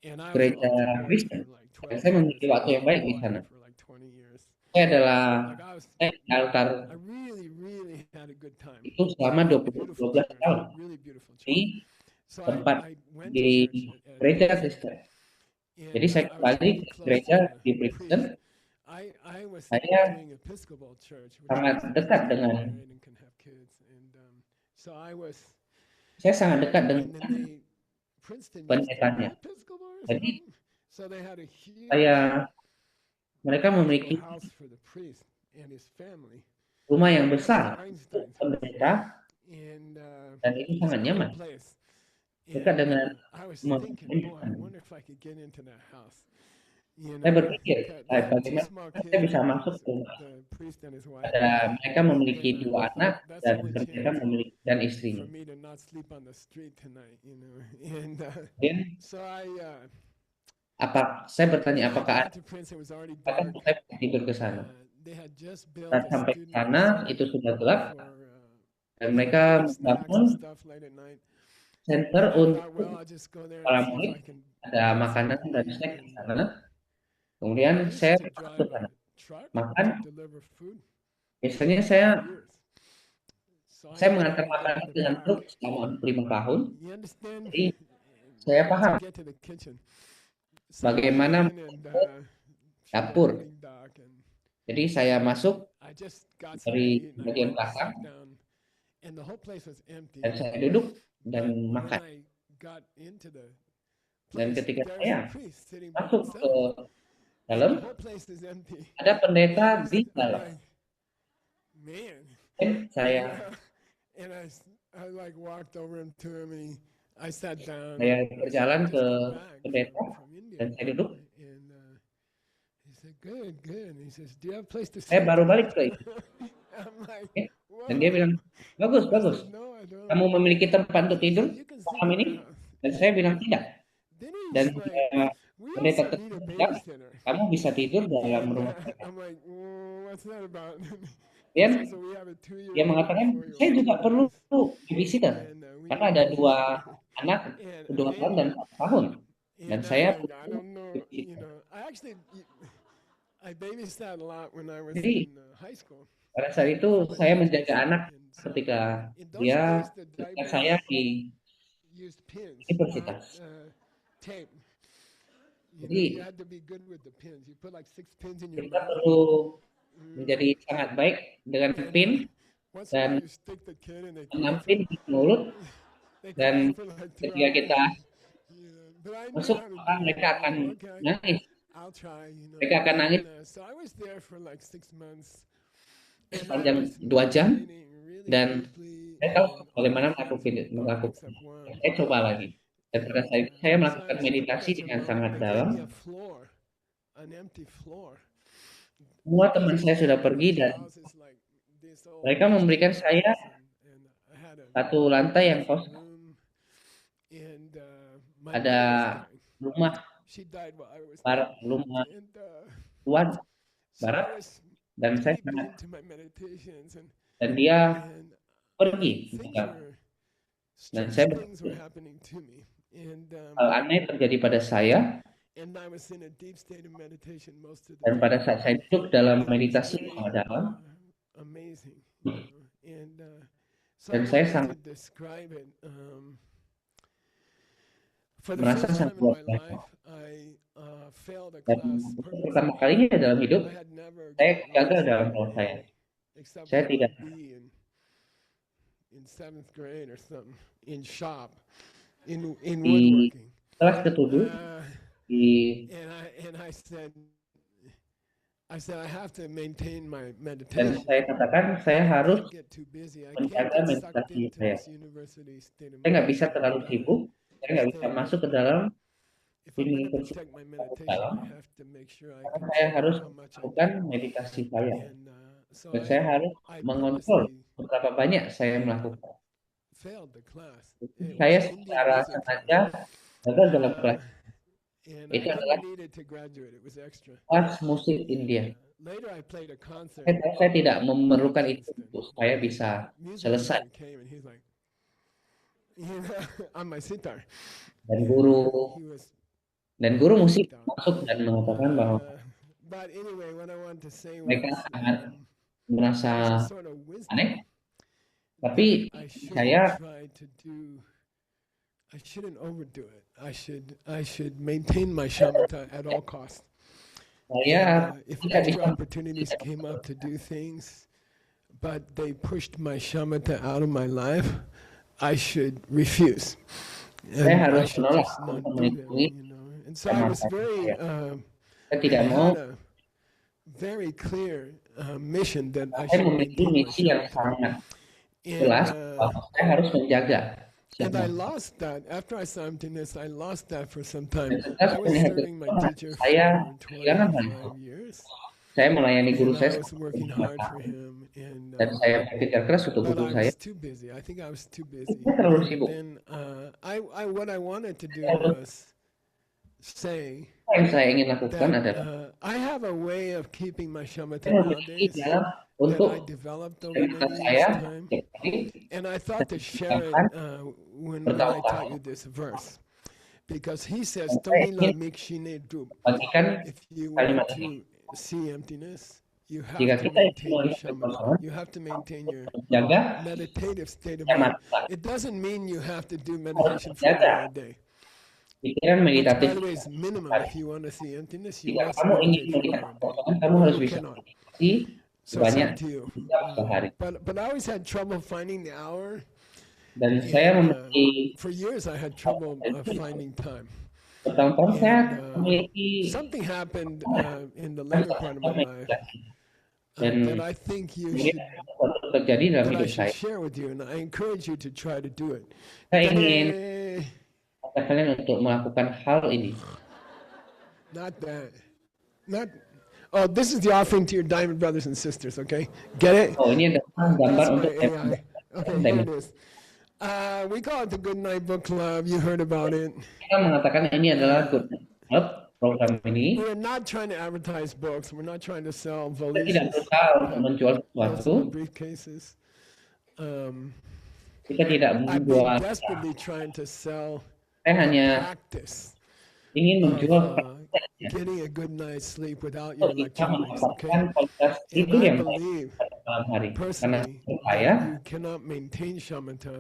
And I was gereja altar boy Kristen. for like Dan 12 saya memiliki years. waktu yang baik di sana. For like 20 years. Saya adalah Like altar I really had a good time. itu selama Beautiful 12 church, tahun really beautiful church. di So tempat I went di to church at gereja Brixton, Kristen. and, Jadi saya I was kembali pretty ke close gereja to the di Brixton. priest. I was Saya doing Episcopal church, which sangat means dekat priests dengan- get married and can have kids. And so I was. Saya sangat dekat And then dengan Princeton used to pendetanya. be Episcopal or Jadi, something. So they had a huge mereka memiliki house for the priest and his family. rumah yang besar Einstein. untuk pendeta And dan itu sangat nyaman. place. Dekat dengan I was rumah thinking, pendeta. boy, I wonder if I could get into that house. You Saya berpikir, got two bagaimana small saya bisa kids, masuk ke rumah. the priest and his wife. Ada mereka memiliki And, 2 anak that's dan the only pendeta chance memiliki dan for istrinya. me to not sleep on the street tonight, you know. And Dan so I saya bertanya apakah got to Princeton, it was already akan dark. saya tidur ke sana. They had just built Dan a sampai ke student sana center itu sudah gelap for, dan mereka snacks and membangun stuff late at night. center I thought, well, untuk I'll just go there para and see if murid. I can Ada makanan dan snack di sana. Kemudian I used saya to masuk ke drive sana. a truck Makan. to deliver food Biasanya saya for years. So I saya knew mengantar how to get makanan in the dengan back. truk selama 5 tahun. You understand? Jadi saya paham To get to the kitchen. So bagaimana I went in and, dapur. loading dock, and Jadi saya masuk I just got dari something to eat, and I bagian went and belakang sat down, and the whole place was empty. dan saya duduk dan But makan. when I got into the Dan place, ketika there was saya a priest sitting by masuk ke himself. dalam, The whole place is empty. ada pendeta di I'm dalam. like, man. Dan saya And I like walked over him to him, and I sat down. Saya and berjalan I just ke got back pendeta from India, dan saya duduk. And he said, good. And he says, do you have a place to Saya sleep? baru balik ke itu. I'm like, Oke. whoa. Dan dia bilang, bagus, bagus. No, I don't. Kamu memiliki tempat untuk tidur You can sleep malam in ini? our house. Dan saya bilang tidak. Then Dan he's like, we pendeta also need a tersebut bilang, babysitter. kamu bisa tidur dalam And rumah saya. I'm like, what's that about? He Dan says, so we have a 2-year-old dia and a mengatakan, saya 4-year-old. juga perlu babysitter. And we Karena ada need- 2 anak, And 2 tahun dan 1 tahun. Dan And saya I'm like, I butuh don't know, babysitter. I babysat a lot when I was Jadi, in high school. pada saat itu saya menjaga anak And so ketika in those dia days, the ketika diapers saya di used pins, universitas. not tape. Jadi, You had to be good with the pins. You put like 6 pins in your kita mouth. perlu menjadi sangat baik dengan pin Once dan you stick the kid in, they 6 pin di mulut, they dan cry for like 2 ketika hours. kita But I knew masuk how to maka do it. mereka akan Okay, nangis. I'll try, Mereka akan nangis So I was there for like 6 months. And I sepanjang was 2 jam, meditating really dan deeply saya tahu and bagaimana all kinds of melakukan. except one. Saya coba lagi. Dan pada saat itu saya melakukan meditasi dengan sangat dalam. They gave me a floor, an empty floor. Semua teman saya sudah pergi dan House is like this old mereka memberikan saya and I had a satu lantai yang kosong. room and my Ada mother was dying. rumah She died while I was barat, there. rumah And luar so barat, I was dan saya deep sangat, into my meditations dan dia and pergi. things were Dan strange saya things were happening to me and hal aneh terjadi pada saya, I was in a deep state of meditation most of the dan pada time. saat saya duduk dalam It was meditasi very, yang dalam, amazing. And so dan I saya wanted sangat to describe it. For the merasa first sangat time in luar my biasa. life, I failed a Dan class untuk purposely. pertama kalinya dalam hidup, I had never saya gotten gagal less dalam than kelas an saya. A, except Saya for tidak a B in 7th grade or something in shop in di woodworking. kelas ketujuh di And I said I have to maintain my dan meditation. saya katakan saya harus Get too busy. I can't menjaga get sucked meditasi into saya. this university state of Saya nggak bisa mind. terlalu sibuk, saya nggak bisa masuk ke dalam If I'm going to universitas protect my meditation, dalam, I have to make sure I karena saya harus control how much I melakukan do. meditasi saya. And so Dan saya harus I mengontrol purposely berapa banyak saya melakukan. failed the class. Saya It was Indian secara music sengaja class. gagal dalam kelas And itu I adalah didn't need it to graduate. It was extra. kelas musik India. Later I played a concert. Saya tidak memerlukan itu untuk supaya bisa Music selesai. teacher came and he's like, on my sitar. Dan guru He was musik masuk dan mengatakan bahwa but anyway, what I want to say mereka was sangat merasa there's a sort of wisdom aneh. Tapi I shouldn't saya try to do. I shouldn't overdo it. I should maintain my shamatha at all costs. If tidak extra bisa opportunities came up to do things, but they pushed my shamatha out of my life, I should refuse. Saya And I harus should menolak just not untuk do them, melindungi you know. And so I was very. saya tidak I mau. had a very clear mission that I Saya should memiliki maintain my misi yang shamatha. sangat jelas bahwa saya harus menjaga. And I lost that after I saw emptiness. I lost that for some time. Setelah I was melihat serving my itu, teacher saya for kehilangan hal itu. 25 years, Saya melayani guru and saya I was working selama hard for him. And dan saya bekerja keras untuk but guru I saya. was too busy. I think I was too busy. Saya terlalu And sibuk. then what I wanted to do was say Apa yang saya ingin lakukan that adalah I have a way of keeping my shamatha saya memiliki nowadays jalan that untuk I developed over cerita many saya years' time. seperti And I thought to share it when I taught you this verse. Because he says, Tomila mikshine dub. bagikan If you kalimat want ini. to see emptiness, you have Jika to kita maintain ingin your melihat shamatha. kekosongan, You have to maintain your jaga meditative state of mind. shamatha. It doesn't mean you have to do meditation for jaga a day. pikiran Which, by meditatif. the way, is minimum. If you want to see emptiness, you Jika must kamu ingin meditate for melihat a day. kekosongan, kamu Or harus you bisa cannot. meditasi So it's sebanyak up to you. 3 jam sehari. But I always had trouble finding the hour. Dan saya And, memiliki for years, I had trouble finding time. bertahun-tahun saya And memiliki something happened in the later part of my life dan that I think you kemudian should, sesuatu terjadi dalam that I hidup should saya. share with you, and I encourage you to try to do it. Saya ingin Eh, mengajak kalian untuk melakukan hal ini. Not that. Not. Oh, this is the offering to your diamond brothers and sisters. Okay, get it? Oh, ini adalah gambar That's untuk my AI. Okay, here it diamond. is. We call it the Good Night Book Club. You heard about it. Kita mengatakan ini adalah Good Night Club. Program ini We're not trying to advertise books. We're not trying to sell kita tidak valises, berusaha untuk menjual sesuatu. briefcases. Kita tidak I've menjual. been desperately trying to sell Saya hanya practice ingin of menjual getting a good night's sleep without your untuk bisa electronics. Okay, mendapatkan kualitas and tidur I yang baik believe pada malam hari. Karena personally menurut saya, that you cannot maintain shamatha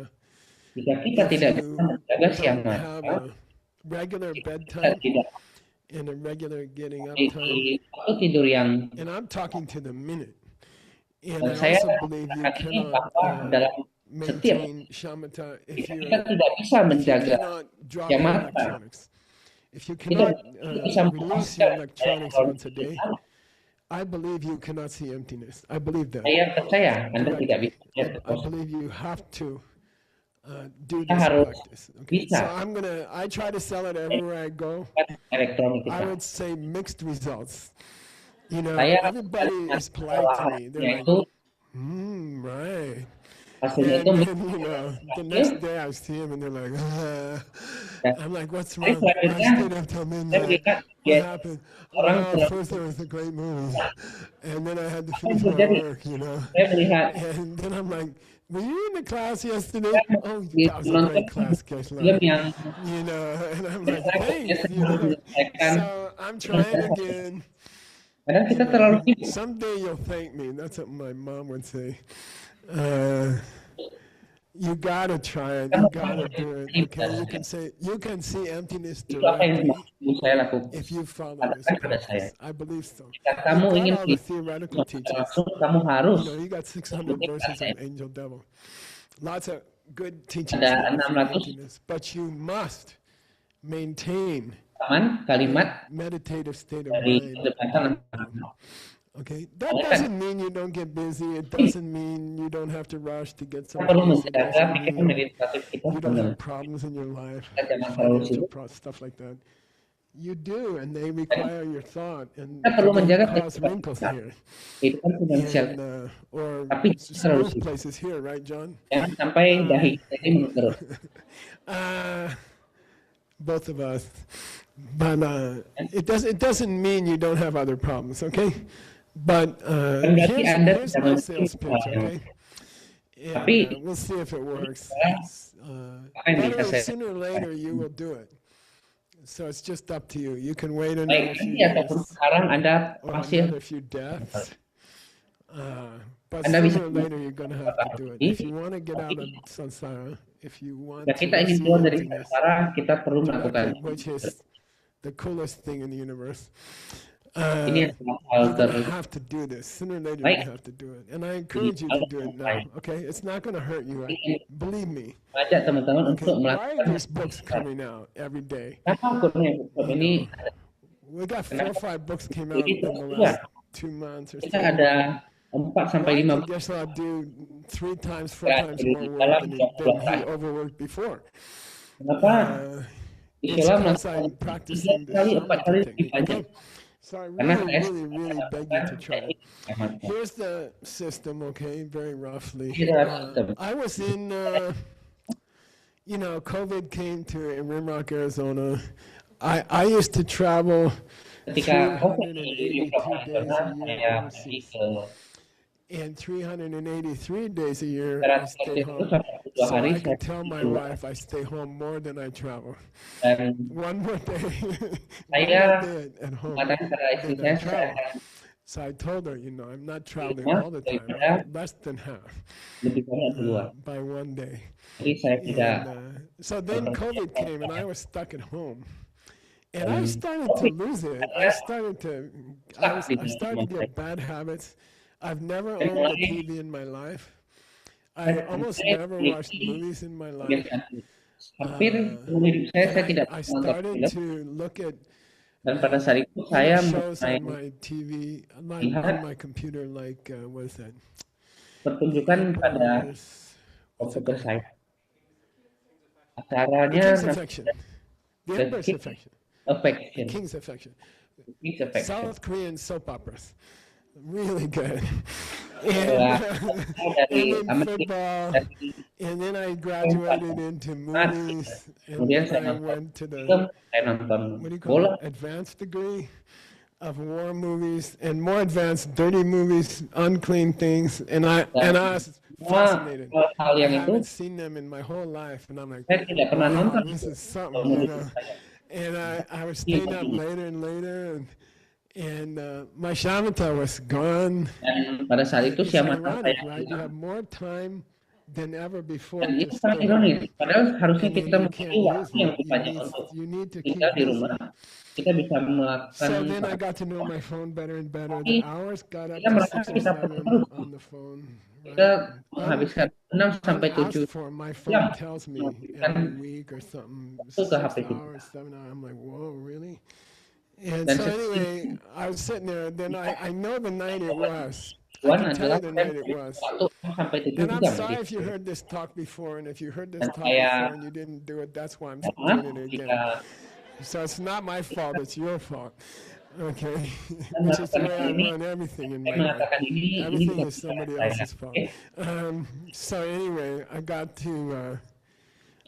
jika kita if tidak you bisa menjaga siang don't have malam, a regular kita bedtime tidak and a regular getting up time. memiliki waktu tidur yang. And I'm talking to the minute. And Dan I saya also believe you mengatakan ini cannot bahwa dalam setiap maintain shamatha if jika you kita tidak bisa menjaga cannot drop siang your malam, electronics. If you kita cannot tidak bisa release your melepaskan electronics elektronik once a day, kita. I believe you cannot see emptiness. I believe that. Saya percaya Anda tidak bisa melihat I kekosongan. believe you have to do Kita this harus practice. Okay, bisa so I try to sell it everywhere I go. elektronik I kita. would say mixed results. You know, Saya everybody is polite to me. They're like, itu right. hasilnya And itu then, you know, the next day I see him and they're like, I'm like, what's Tapi wrong? I selanjutnya stayed up till saya midnight. melihat What dia happened? orang Well, terlalu first there was a great movie, and then I had to Apa yang finish my terjadi? work, you know. Saya melihat And then I'm like, were you in the class yesterday? saya Oh, di that was a nonton great class, guys. film yang You know, and I'm dan like, saya thanks, biasanya you know. menyelesaikan. So I'm trying again. Kadang kita You terlalu know, sibuk. someday you'll thank me. That's what my mom would say. You gotta try it. You gotta do it. Okay, you can see emptiness Itu apa yang directly mau saya lakukan. if you follow this Katakan pada saya. practice. I believe so. Jika You kamu ingin got all the hidup theoretical teachings. langsung, kamu harus You know, you got 600 verses on angel devil. Lots of good teachings ada there for 600 emptiness, but you must maintain kalimat meditative state of dari mind. perdebatan. Okay, that doesn't mean you don't get busy. It doesn't mean you don't have to rush to get Kita perlu someplace. It menjaga doesn't pikiran mean meditatif kita you don't benar. have problems in your life, Kita jangan terlalu financial sibuk. stuff like that. You do, and they require your thought, and Kita perlu they menjaga cause kehidupan wrinkles kita. here, Kehidupan finansial and or Tapi jangan terlalu smooth sibuk. places here, right, John? Jangan sampai dahi kita ini mengerut. Both of us, but it doesn't mean you don't have other problems, okay? But Berarti here's, Anda here's tidak my memiliki sales pitch, masalah. okay? And Tapi we'll see if it works. apa yang By the bisa way, saya sooner or later you will do it. So it's just up to you. You can wait baik another few nanti ataupun years sekarang Anda or masih another few deaths. But Anda bisa sooner or later you're gonna have to do it. If you want to get out of samsara, if you want ya to kita ingin see keluar dari emptiness, sengsara, kita perlu melakukan which is the coolest thing in the universe. ini adalah hal You're gonna have to do this. Sooner or later Baik. you have to do it. And I encourage you to do it now. Okay? It's not gonna hurt you. Believe me. mengajak teman-teman Okay, untuk why are melakukan these books coming out every day? kenapa Kurnia Bookshop ini We got 4 or 5 books came out in the Iya. last 2 months or kita so. ada 4 sampai 5 I guess I'll do 3 times, 4 Ya, times jadi more work dalam than 20 he hari. overworked before. Kenapa It's Islam because melakukan I'm practicing 3 kali, 4 kali the lebih banyak? technique. Okay? So I Karena really, saya really beg you to try it. Hemat. Here's the system, okay, very roughly. Ini adalah sistem. I was in, you know, COVID came to Rimrock, Arizona. I used to travel Ketika COVID di 382 days a year saya pergi overseas. ke And 383 days a year I stay 300 home. itu So hari I saya could tell my pergi wife I stay home more than I travel. dan One more day, Saya at home mengatakan pada istri than I saya travel. akan So I told her, you know, I'm not traveling Rumah all the time, daripada less than half lebih banyak keluar. by one day. Jadi saya tidak And, so then COVID came and I was stuck at home. And I started to lose it. I started to get bad habits. I've never owned a TV in my life. I almost never watched movies in my life. hampir seumur hidup saya tidak I pernah nonton started film to look at dan pada saat itu saya shows mulai on my TV, on my computer, like what is that? pertunjukan pada What's it komputer called? saya. The Acaranya King's Affection. The Emperor's King- Affection. Affection. King's Affection. It's affection. South Korean soap operas. Really good. Itulah dari And then Amerika, football. dari And then I graduated into movies. And kemudian then saya I nonton went to film, the, saya nonton what do you call bola, it, advanced degree of war movies and more advanced dirty movies, unclean things. And I was semua fascinated. hal I yang itu haven't seen them in my whole life. And I'm like, saya tidak pernah wow, nonton this itu is something, kalau you menurut know. saya. And I was staying up later and later. And my shamatha was gone. Dan pada saat itu It's Syamata saya ironic, right? You hilang. have more time than ever before Dan to itu sangat stay. ironis. Padahal harusnya And then kita you memiliki can't use waktu yang it. lebih banyak untuk You need to tinggal keep di busy. rumah. Kita bisa melakukan So then I got to know my phone better and better. Tapi The hours got up kita to merasa 6 or kita 7 terus. on the phone. Kita Right? menghabiskan 6 sampai 7 Unasked for, my jam phone tells me menghabiskan every week or something, waktu ke 6 HP kita. hours, 7 hours. I'm like, whoa, really? And Dan so setiap anyway, I was sitting there. Then I know the night it was. I tujuan can tell adalah you the saya night it was. waktu 6 sampai 7 And I'm jam. sorry Jadi, if you heard this talk before, and if you heard this dan talk saya before and you didn't do it, that's why I'm maaf doing it jika again. So it's not my fault, it's your fault. Okay? saya Which is the melakukan way hal I ini. run everything in Saya my life. mengatakan ini Everything bukan is salah somebody saya. else's fault. Oke? So anyway, I got to,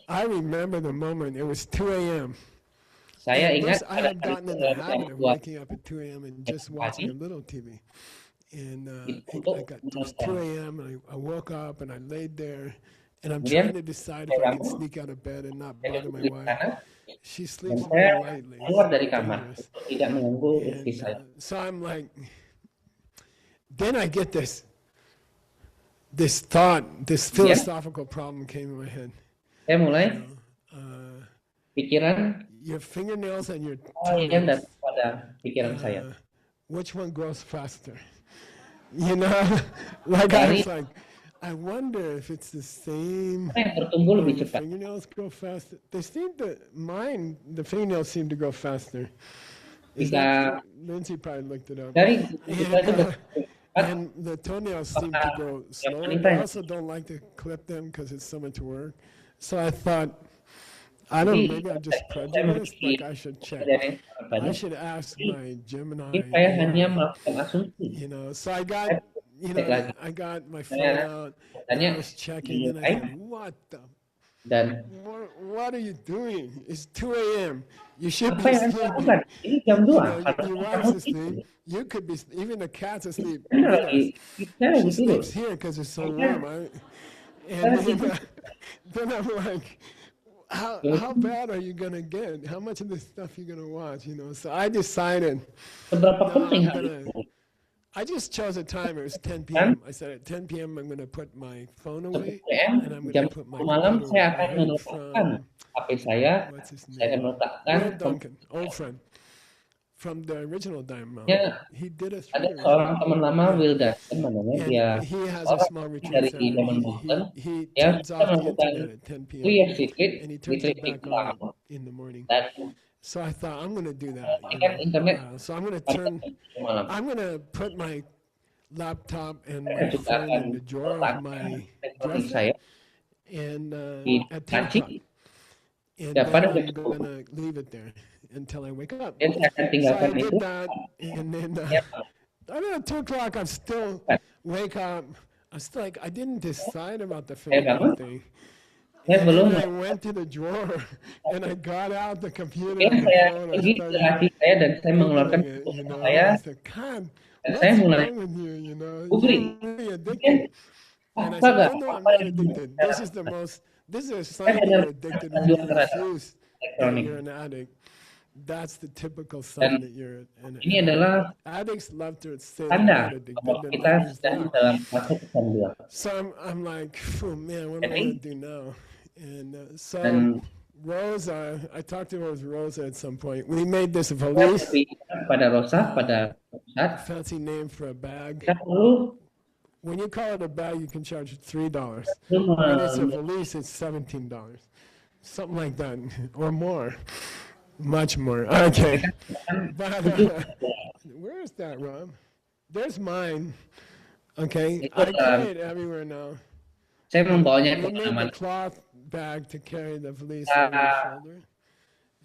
I remember the moment, it was 2 a.m. Saya And ingat this, I pada had saat gotten in itu the jam habit of 2 waking up at 2 a.m. and just pagi watching a little TV. And itu it was 2 a.m. and I woke up and I laid there and I'm Kemudian trying to decide if saya I can bangun, sneak out of bed and not saya bother duduk my di wife. sana She dan sleeps saya very lightly. keluar It's dari kamar dangerous. untuk tidak mengganggu istri And saya. so I'm like, then I get this thought, this philosophical problem came in my head. Saya mulai Uh, pikiran your fingernails and your yang toenails, datang pada pikiran saya. which one grows faster? You know, like I was like, I wonder if it's the same. Mana yang bertumbuh Or lebih the cepat? fingernails grow faster. They seem to mine. The fingernails seem to grow faster. Is Jika that Lindsay probably looked it up? dari kita itu bertumbuh cepat, And the toenails seem to grow slower. But I also don't like to clip them because it's so much work. So I thought, I don't know, maybe I'm just prejudiced. Like I should check. dari I banyak. should ask my Gemini. Ini saya hanya melakukan asumsi. You know, so I got, you know, I got my phone out. And I was checking, and I said, "What the? Dan What are you doing? It's 2 a.m. You should apa be yang Anda sleeping. lakukan? Ini jam 2. You Harusnya your kamu wife's tidur. asleep. You could be, even the cat's asleep. Anda lagi, saya lagi She tidur. sleeps here because it's so warm. And then I'm like, how bad are you gonna get? How much of this stuff you gonna watch? You know. So I decided. Seberapa No, penting I'm hal gonna- itu? I just chose a time. It was 10 p.m. I said at 10 p.m. I'm gonna put my phone away, PM, and I'm jam gonna put 10 my malam computer saya akan away meletakkan HP saya, what's his saya akan name? meletakkan Will Duncan, old friend from the original Diamond. Ya, He did a ada series. seorang teman lama Will Duncan namanya, And dia he has a orang small retreat dari center. Diamond Mountain. He Dia turns sudah off the melakukan internet at 10 p.m. clear secret and he di turns it klinik back lama. on in the morning. Dan So I thought I'm gonna do that. ini kan internet So I'm gonna pada turn. malam. I'm gonna put my laptop and Saya my juga phone akan in the drawer of meletakkan my teknologi dresser saya and di at 10 o'clock. laci And dan then pada I'm jam 10 gonna leave it there until I wake up. dan saya akan So I tinggalkan did itu. that, and then Ya, I don't know, 2 o'clock. I'm still wake up. I'm still like I didn't decide about the Saya fingernail bangun. thing. Saya And belum. then I went to the drawer and I got out the computer Ya, and the saya phone. I pergi ke started laci saya dan saya mengeluarkan Googling it, you pulsa know. saya And I said, God, dan what's saya mulai wrong with you? You know, googling. you're really Kemudian, addicted. And I apa said, enggak? oh no, I'm Apa not yang addicted. saya This is the lakukan? most. This is a Saya sign that benar you're addicted when terjual you terhadap refuse that elektronik. you're an addict. That's the typical Dan sign that you're an ini addict. adalah Addicts love to say they're tanda not addicted, bahwa but kita that means they sedang are. dalam fase kecanduan. So I'm like, oh man, what am I Jadi, gonna do now? And so dan Rosa, I talked to Rosa at some point. We made this saya valise, berbicara pada Rosa pada saat fancy name for a bag. kita perlu When you call it a bag, you can charge $3. perlu When it's a valise, it's $17, something like that, or more, much more. Okay, but where is that, Rob? There's mine. Okay, I carry it everywhere now. saya membawanya We made the kemana-mana. cloth bag to carry the valise Ah. over your shoulder.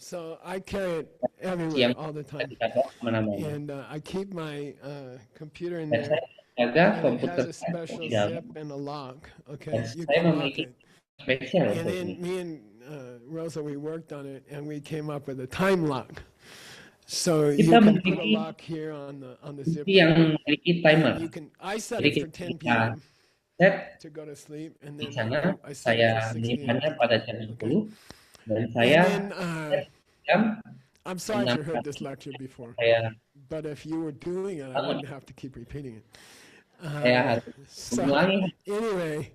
So I carry it everywhere Siang all the saya time. tidak bawa kemana-mana. And I keep my computer in Dan there. saya jaga And it komputer has a saya special di dalam. zip and a lock. Dan Okay, you saya can lock memiliki it. spesial And untuk then ini. me and Rosa, we worked on it, and we came up with a time lock. So you Kita can put a memiliki lock here on the zip. kunci yang memiliki timer. You can. I set Jadi it for 10 kita p.m. set to go to sleep, and di then sana, I set it saya for 6 a.m. menyimpannya to pada get jam up, 10 dan And saya then set jam I'm sorry if 6 you heard this lecture before, saya but if you were doing it, I wouldn't have to keep repeating it. harus So mengulangi. anyway,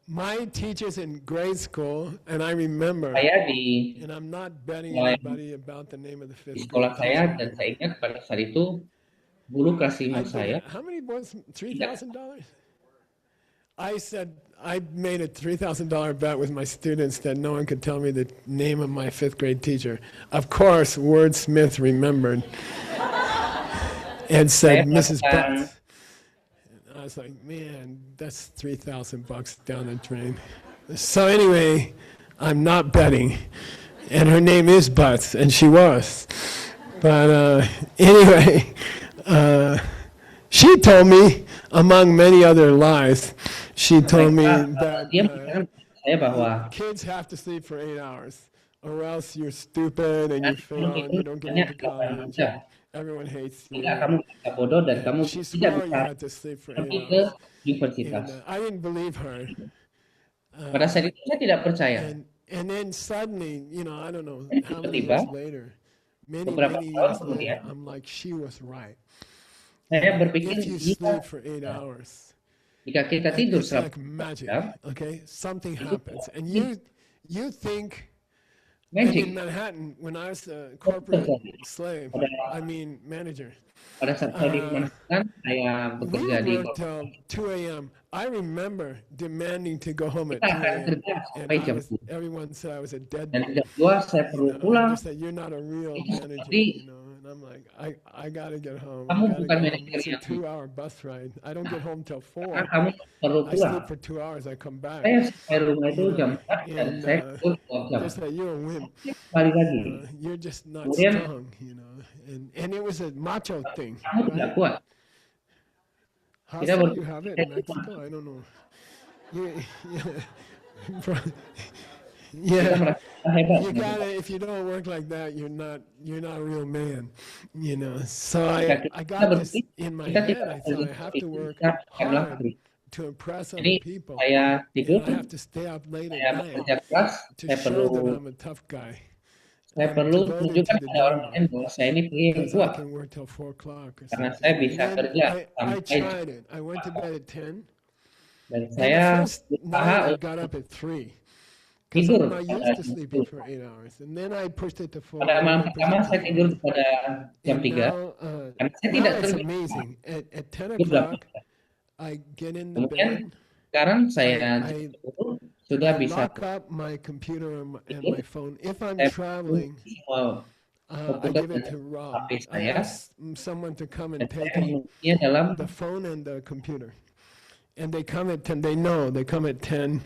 my teachers in grade school, and I remember, Saya di and I'm not betting Mulai- anybody about the name of the di fifth sekolah grade saya, teacher. dan saya ingat pada saat itu guru kelas 5 I saya think, how many was $3,000? I said I made a $3,000 bet with my students that no one could tell me the name of my fifth grade teacher. Of course, Wordsmith remembered and said, Saya Mrs. melakukan- Butts. I was like, man, that's $3,000 down the drain. So anyway, I'm not betting, and her name is Butts, and she was. But anyway, she told me, among many other lies, she told me that dia mengatakan kepada saya bahwa kids have to sleep for 8 hours, or else you're stupid and you fail and you don't get into college. jam. Everyone hates you. Jika kamu tidak bodoh dan kamu She tidak swore you bisa had to sleep for 8 pergi ke hours. universitas. And I didn't believe her. Pada saat itu saya tidak percaya. And then suddenly, I don't know how many Tiba-tiba, years later, many beberapa years tahun later, kemudian, I'm like, she was right. Saya berpikir If you sleep for 8 hours, jika kita tidur it's selama like magic. jam, Okay, something happens, and you think. And magic. in Manhattan, when I was a corporate slave, manager, Pada saat saya di Manhattan, saya we bekerja di worked till 2 a.m. I remember demanding to go home at 2 kita akan a.m. kerja And sampai jam 10. everyone said I was a Dan deadbeat. jam 2 saya perlu pulang. They said, you're not a real manager, Jadi, And I'm like, I gotta get home. kamu I gotta bukan go home. manajer It's a yang 2-hour bus ride. I don't get home till 4. karena kamu perlu I pulang. sleep for 2 hours. I come back. Saya sampai rumah itu jam 4 dan And saya tidur 2 jam. they said, you're a wimp. Kembali lagi, You're just not Kemudian, strong, And it was a macho thing. kamu tidak kuat. How Kita do ber- you have it in Mexico? I don't know. Kita Yeah, merasa hebat. you gotta. If you don't work like that, you're not a real man. So Jika I kita got this berhenti, in my kita head. tidak I thought I perlu have to work kita akan hard lari. to impress Jadi other people. saya tidur, I have to stay up late saya at night bekerja keras, to saya show that perlu I'm a tough guy. saya perlu tunjukkan pada orang lain bahwa saya ini pria yang Because I kuat. can work till 4 o'clock. Or Karena something. saya bisa And then kerja I sampai tried it. I went to bed at 10. dan And saya the first berusaha night I untuk got up at 3. Because tidur I'm not pada used to jam sleeping 10. for 8 hours. And then I pushed it to 4. Pada malam and then pertama pushed saya it to tidur 4. pada jam And 3. now, Karena saya now tidak it's terbiasa. amazing. At 10 Tidur jam o'clock, 3. I get in the Kemudian bed. sekarang saya I- sudah I bisa lock up my computer and my phone. If I'm saya traveling, semua I give it to Rob. HP I saya. ask someone to come and dan take saya it. mengunci dalam The phone and the computer. And they come at 10, they know, they come at 10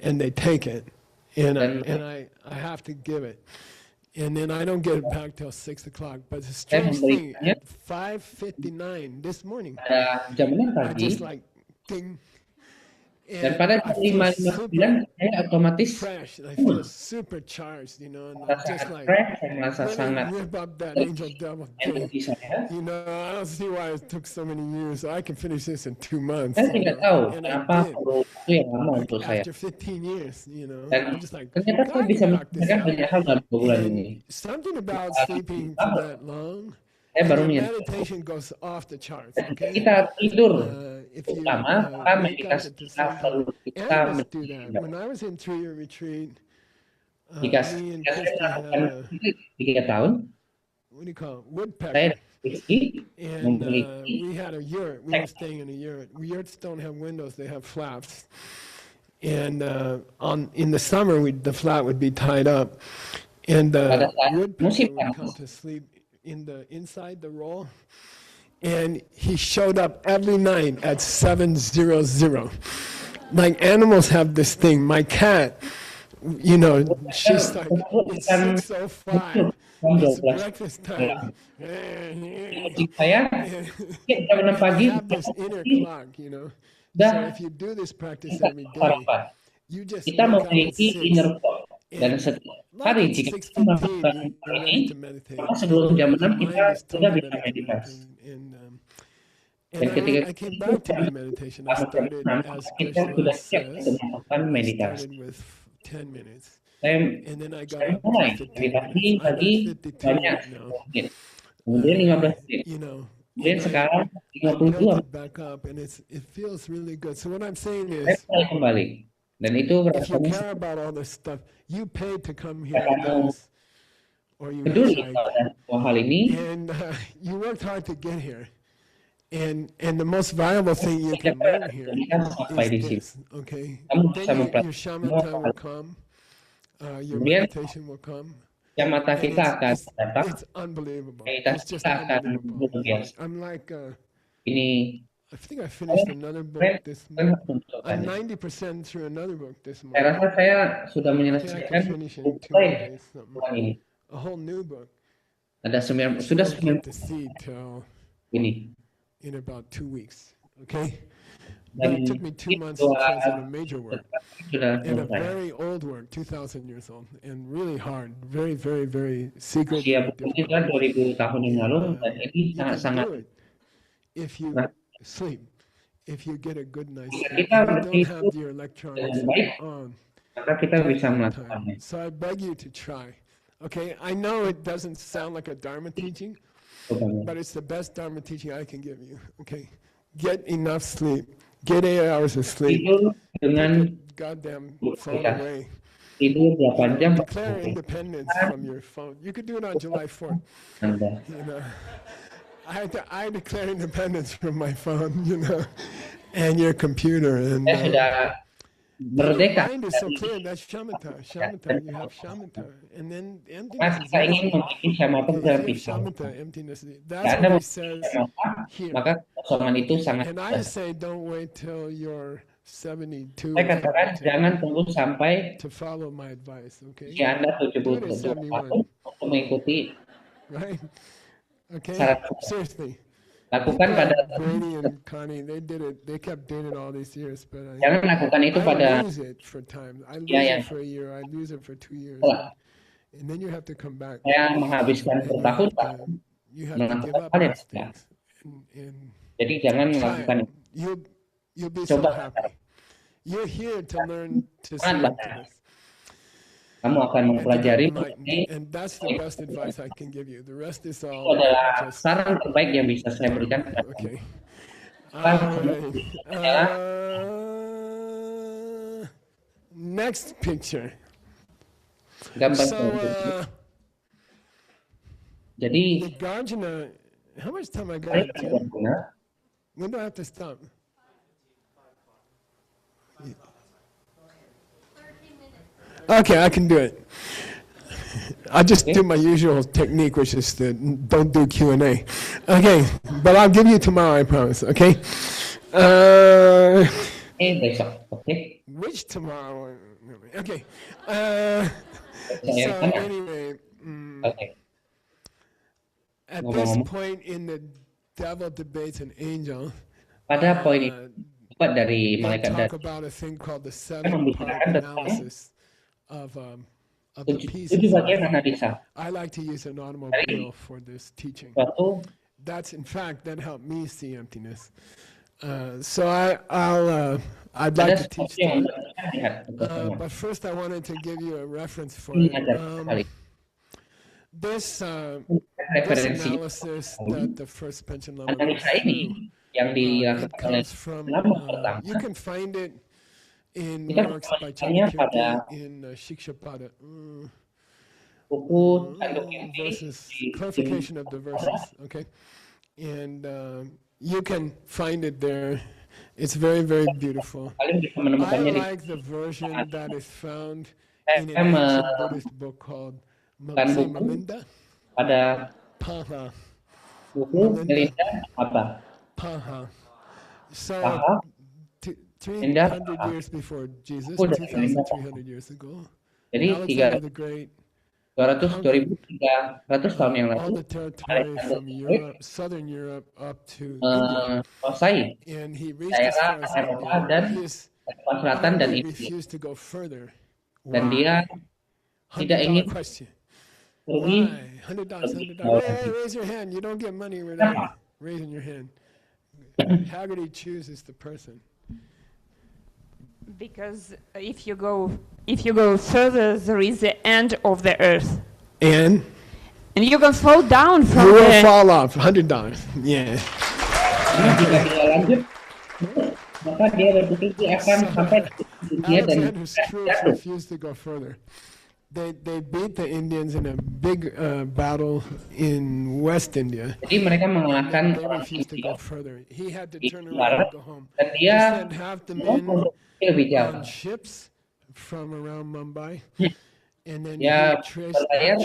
and they take it. And I have to give it. And then I don't get it back till 6 o'clock. But the strange thing, memberikannya. at 5:59 this morning, pada jam 6 I pagi just like, ding. dan pada I jam feel 5.59 saya otomatis fresh. I feel supercharged, and I'm merasa just sangat like, fresh, saya merasa let sangat me whip up that angel devil thing. energi saya. I don't see why it took so many years. I can finish this in 2 months. Saya tidak tahu And I kenapa did. perlu waktu yang lama untuk saya. After 15 years, Dan I'm just like, ternyata saya I bisa can knock this mengerjakan out. banyak hal dalam 2 bulan ini. And something about sleeping for that long, Saya baru your menyadari meditation goes off the charts. ketika Okay? kita tidur If you lama, maka wake up meditasi at the kita same perlu time. kita Animals do that. meditasi. When I was in 3-year retreat, Jika me and jika saya Christy had melakukan a, 3 tahun, what do you call it, saya woodpecker. dan istri And memiliki we had a yurt. We were staying in a yurt. Yurts don't have windows; they have flaps. And in the summer, the flat would be tied up, and Pada the saat woodpecker musim would come panas, to sleep inside the roll. And he showed up every night at 7:00. Like animals have this thing. My cat you know, she's like, it's 6:05. Jam It's 12 breakfast time. kucing saya jam 6 And pagi you have this inner clock, you know. So sudah if you do this practice kita every day, sarapan. you just Kita wake up at memiliki 6. inner clock dan And setiap like hari at jika kita 6:15, melakukan you're ini, ready to meditate. maka sebelum jam 6 Your kita mind is sudah totally bisa ready to meditasi. meditate. Dan And ketika I came back to my meditation. I jam started, 6 as kita sudah Krishna siap untuk says, melakukan I meditasi. started with 10 minutes. Saya And then I got saya up mulai to 15 meditasi minutes. I'm tadi at 52 banyak right now. 10 menit, kemudian 15 menit, You know, kemudian and sekarang I built 52 it back up, and it feels really good. So what I'm saying saya is, mulai kembali dan itu if you rasanya care about all this stuff, you paid to come here jika to kamu this, or you peduli hitchhiked, pada semua hal ini, and you worked hard to get here. And the most valuable thing you tidak can learn here bisa sampai di is sini. this, okay? Kamu bisa Then your mempelajari shamatha semua will hal. come, your Kemudian meditation will come, jam mata and kita akan datang, it's unbelievable. meditasi It's just kita akan unbelievable. luar biasa. I'm like, Ini I think I finished another book keren, this keren month. untuk I'm kalian. 90% through another book this Saya month. rasa saya sudah I think I menyelesaikan can finish in buku 2 lain days, something. bulan ini. A whole new book. Ada Which sudah won't 9 get to see till ini. in about 2 weeks. Okay? Dan But it took me 2 itu months to translate a major work. sudah And a selesai. very old work, 2,000 years old, and really hard, very, very, very secret. Usia and buku difficult. kita 2000 tahun yang lalu dan ini You can sangat-sangat do it if you Nah. sleep, if you get a good night's Jika sleep. kita If you don't bertidur have your electronics dengan baik, on. maka kita bisa time. melakukannya. So I beg you to try. Okay, I know it doesn't sound like a Dharma teaching, Coba. but it's the best Dharma teaching I can give you. Okay, get enough sleep. Get 8 hours of sleep. Tidur dengan Put the goddamn phone Yes. away. tidur 8 jam Declare independence from your phone. You could do it on July 4th. Anda. You know, I declare independence from my phone. You know, and your computer. And Saya sudah your merdeka. mind is so clear. That's shamatha. Shamatha. You have shamatha, and then Mas emptiness is kita ingin easy. memiliki syamata Okay, dalam if you have pisau. shamatha, emptiness. Jika That's Anda what he memiliki says syamata, here. maka kosongan itu sangat And I jelas. say, don't wait till you're 72 Saya katakan jangan tunggu sampai to follow my advice. Okay, usia Anda do it 70 at 71. tahun untuk mengikuti Right? Okay. syarat. Seriously. Lakukan pada Brady and Connie, they did it. They kept doing it all these years, but jangan lakukan itu pada I lose it for time. I lose Ya, ya. it for a year. I lose it for 2 years, Setelah and then you have to come back. saya menghabiskan And bertahun-tahun you have to give melakukan up hal yang those salah. things. And Jadi jangan try melakukan it. You'll be so Coba. happy. You're here to learn to see Sangat emptiness. kamu akan And to mempelajari get enlightened. ini. And that's the best advice I can give you. The rest is Itu all adalah just saran terbaik yang bisa saya berikan kepada kamu. okay. Alright. Next picture. Gambar So, selanjutnya. Jadi Nagarjuna, how much time I saya got? Jim? benar When do I have to stop? Okay, I can do it. I'll just do my usual technique, which is to don't do Q&A. Okay, but I'll give you tomorrow, I promise, okay? besok, oke? Which tomorrow? Okay. Saya So tanya, anyway, oke. at this Ngomong-ngomong. point in the devil debates an angel, Pada poin uh, keempat dari they malaikat talk dan about a thing called the membicarakan seven-part tentang analysis of the pieces. tujuh bagian analisa I like to use an automobile for this teaching. suatu That's in fact that helped me see emptiness. So I'd ada like to sesuatu teach yang that. membuat kita lihat kekosongan. But first, I wanted to give you a reference for Ini it. ada sekali This referensi analysis that the first pension level goes analisa through, ini yang it dilakukan oleh comes from. lama pertama. You can find it in Kita works by menemukannya pada Chandrakirti in Shikshapada. buku Tanduk Inti Verses, di clarification of the verses. Okay, and you can find it there. It's very, very beautiful. kalian bisa I menemukannya di like the version that is found in Saya an ancient Buddhist book called bukan say buku Melinda? pada Paha. buku Melinda apa? Paha. So, Paha. 300 years before Jesus, Buku dari Melinda. 2,300 years ago, Jadi Alexander the Great 200 tahun yang all lalu the territory Alexander from the Great Europe, southern Europe up to India, menguasai and he reached as daerah far as Eropa India. dan His Eropa Selatan dan army India. refused to go further. Dan dia Why? tidak ingin $100 question. pergi Why? $100. lebih $100. jauh Hey, lagi. raise your hand. You don't get money Kenapa? without raising your hand. Haggerty chooses the person. Because if you go further, there is the end of the earth, And and you can fall down you from will the. fall off. $100. Yeah. Karena jika dia lanjut, maka dia berpikir dia akan sampai di dunia dan Alexander's troops jatuh. refused to go further. They beat the Indians in a big battle in West India. Jadi mereka mengalahkan They orang refused to India go further. He had to di turn around barat and go home. dan He dia sent half the mau men untuk pergi lebih jauh. on ships from around Mumbai, and then Dia he berlayar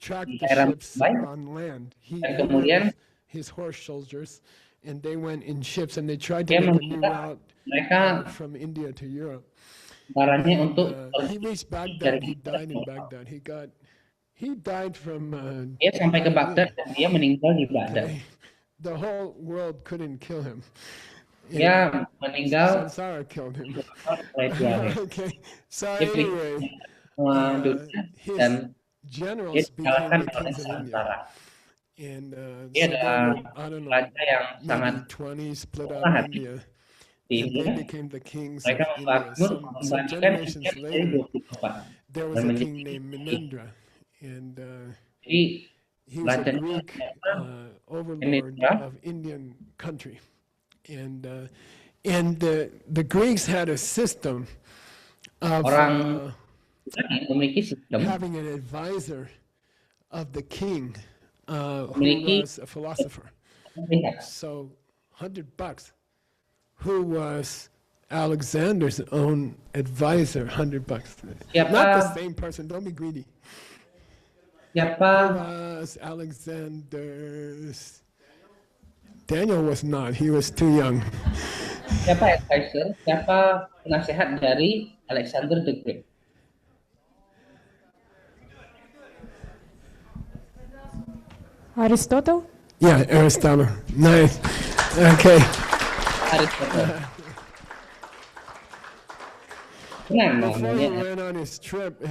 tracked di the daerah ships Mumbai, on land. He dan went kemudian with his horse soldiers, and they went in ships, and they tried to dia make a new meminta route mereka from India to Europe. barangnya And, untuk he reached Baghdad. dari He died in Baghdad. He died from. dia sampai ke Baghdad diarrhea. dan dia meninggal di Baghdad. Okay, the whole world couldn't kill him. Dia meninggal Sansara killed him. oleh diare. Okay, so Dia anyway, dunia his dan dia generals dikalahkan became the oleh kings of India. Sansara. And Dia so they adalah were, I don't know, raja yang sangat maybe 20 split up sangat India, di and they India. became the kings Mereka of India. Some membangun generations India menjadi later, 24 there was dan a menjadi king named Menendra, and jadi he was a rajanya Greek overlord Menendra. of Indian country. And the Greeks had a system of Orang memiliki sistem having an advisor of the king who Memiliki- was a philosopher. melihat So $100, who was Alexander's own advisor, $100. Siapa- Not the same person, don't be greedy. siapa Was Alexander's Daniel was not, he was too young. siapa advisor, siapa penasehat dari Alexander the Great. Aristotle? Yeah, Aristotle. Nice. Okay. Aristotle. Benar Before he namanya. went on his trip,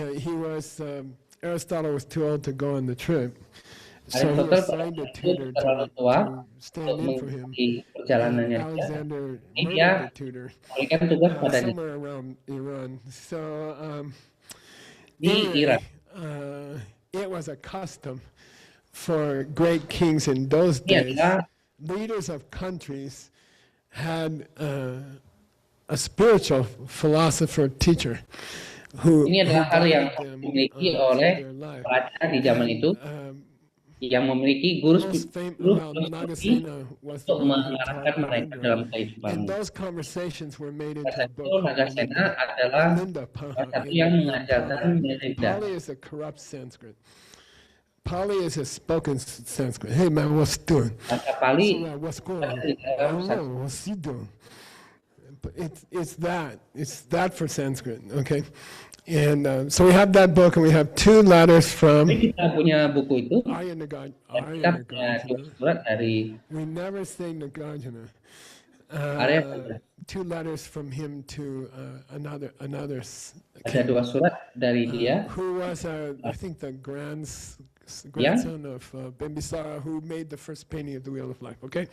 Aristotle was too old to go on the trip. So he Aristotle assigned a itu tutor terlalu tua to untuk stand in for him. mengikuti And perjalanannya dia. Alexander Ini murdered dia the tutor memberikan tugas padanya somewhere around Iran. So di Iran. it was a custom for great kings in those Ini days. adalah Leaders of countries had a spiritual philosopher teacher who Ini adalah hal yang guided them, dimiliki through oleh their life. raja di zaman itu yang memiliki Most famous, well, filosofi Nagasena was the untuk one who mengarahkan taught mereka Narendra. dalam And kehidupannya. those conversations were made into Pada a itu book. Nagasena adalah Linda salah satu yang mengajarkan Melinda. Pali is a corrupt Sanskrit. Pali is a spoken Sanskrit. Hey man, what's doing? Bahasa Pali So, what's going on? di I dalam don't know. What's he doing? But it's that for Sanskrit. Okay, and so we have that book, and we have two letters from Jadi kita punya buku itu, Arya dan kita punya dua Nagarjuna. surat dari We never say Nagarjuna. Arya. Two letters from him to another Ada dua surat dari dia who was I think the grandson of Bimbisara, who made the first painting of the Wheel of Life. Okay,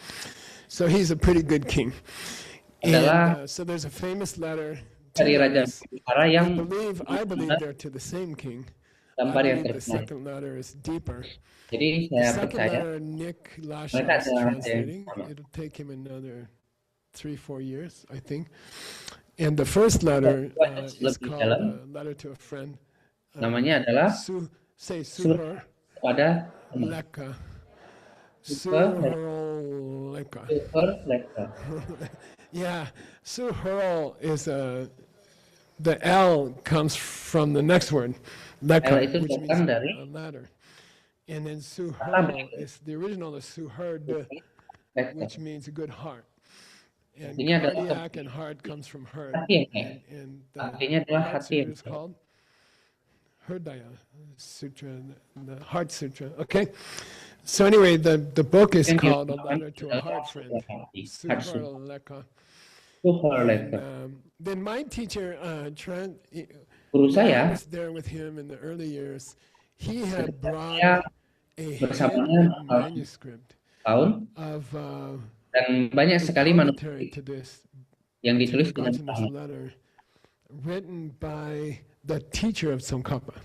so he's a pretty good king. Adalah And so there's a famous letter. dari Raja Bimbisara yang I believe they're to the same king. I gambar yang believe the terkenal. second letter is deeper. Jadi The saya second percaya letter, Nick Lasha Mereka is adalah yang translating. sama. It'll take him another 3-4 years, I think. And the first letter is lebih called dalam. Letter to a Friend. namanya adalah Suhar kepada teman. Leka. Suhar Leka. Super Letter. Yeah, Suhar is the L comes from the next word, Leka, L itu which datang means dari a ladder. And then Suhar is the original is Suhard, Letter. which means a good heart. And Artinya adalah cardiac and heart comes from heart. hati yang baik. And Artinya adalah heart hati yang surgery is baik. called Hridaya Sutra, the Heart Sutra. Okay. So anyway, the book is called A Letter to a Heart Friend, Suparleka. And then my teacher, Guru when I saya was there with him in the early years, he had brought saya a bersamanya handwritten manuscript tahun of dan banyak a sekali commentary manuskrip to this, yang to ditulis dengan Gajah's tangan. letter, written by the teacher of Tsongkhapa.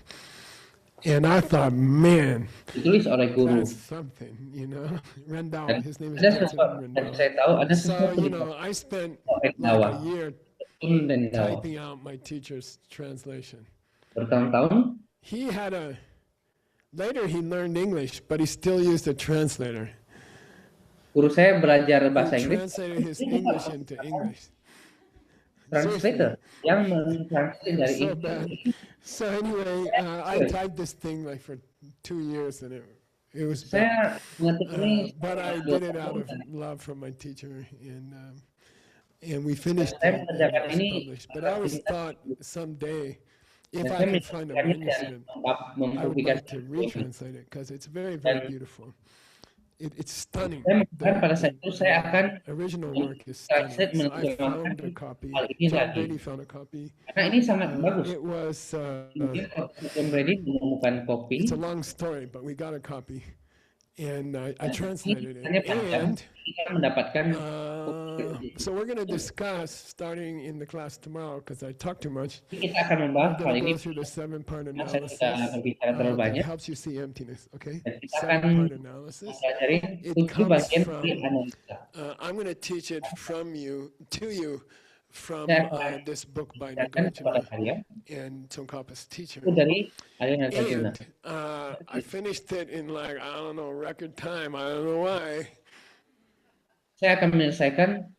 And I thought, man, Ditulis oleh guru. that's something, you know. Rendao, Dan his name is ada Anton sesuatu yang Rendao. saya tahu, ada So, sesuatu you di know, I spent Rendawa. like a year Tun Rendawa. typing out my teacher's translation. Bertahun-tahun He had later he learned English, but he still used a translator. guru saya belajar bahasa He Inggris, translated his English into English. translator yang mentranslate dari So Inggris. bad. So anyway, I typed this thing like for 2 years, and it was bad. Saya mengetik ini But I did it out of love for my teacher, and we finished it, and it was published. But I always thought someday, if I could find a manuscript, I would like to retranslate it because it's very, very beautiful. It's stunning. Saya mengatakan pada saat itu saya akan Original work is translate stunning. So I found menerjemahkan a copy. hal ini John lagi. Brady found a copy. Karena ini sangat bagus. It was. Mungkin John Brady menemukan kopi. It's a long story, but we got a copy, and I translated it. Hanya panjang, And kita mendapatkan so we're going to discuss starting in the class tomorrow because I talk too much. kita akan I'm membahas hal going to ini. go through the 7-part Saya analysis tidak berbicara terlalu that banyak. helps you see emptiness. Okay, Dan kita akan 7-part analysis. mempelajari It 7 comes bagian from, dari analisa. I'm going to teach it from you to you from Saya akan this book by ajarkan kepada Nagarjuna kalian and Tsongkhapa's teacher. itu dari Aliran Nagarjuna. And I finished it in like, I don't know, record time. I don't know why. Saya akan menyelesaikan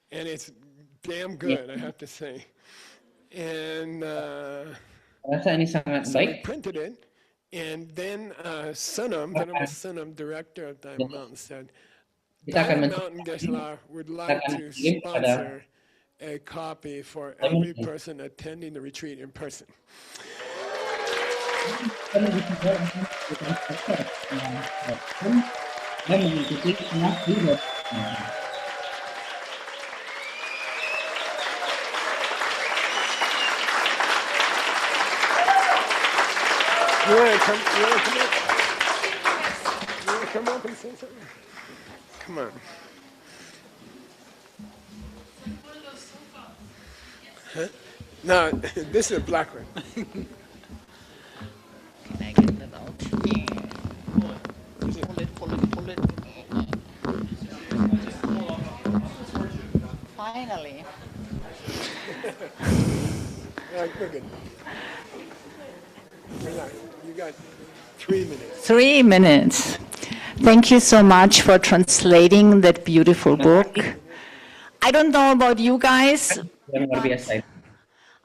And it's damn good, I have to say. And rasa ini sangat so we baik. printed it. And then Sunam, Venerable Sunam, director of Diamond Mountain, said, Kita akan Diamond Mountain Geshe-la would like akan to kirim kepada sponsor a copy for every person attending the retreat in person. dan mengikuti semua video. You want to come up? You want to come up and say something? Come on. Huh? No, this is a black one. Can I get that out? Pull it. Finally. We're good. Relax. You got 3 minutes. 3 minutes. Thank you so much for translating that beautiful book. I don't know about you guys. Yang luar biasa itu.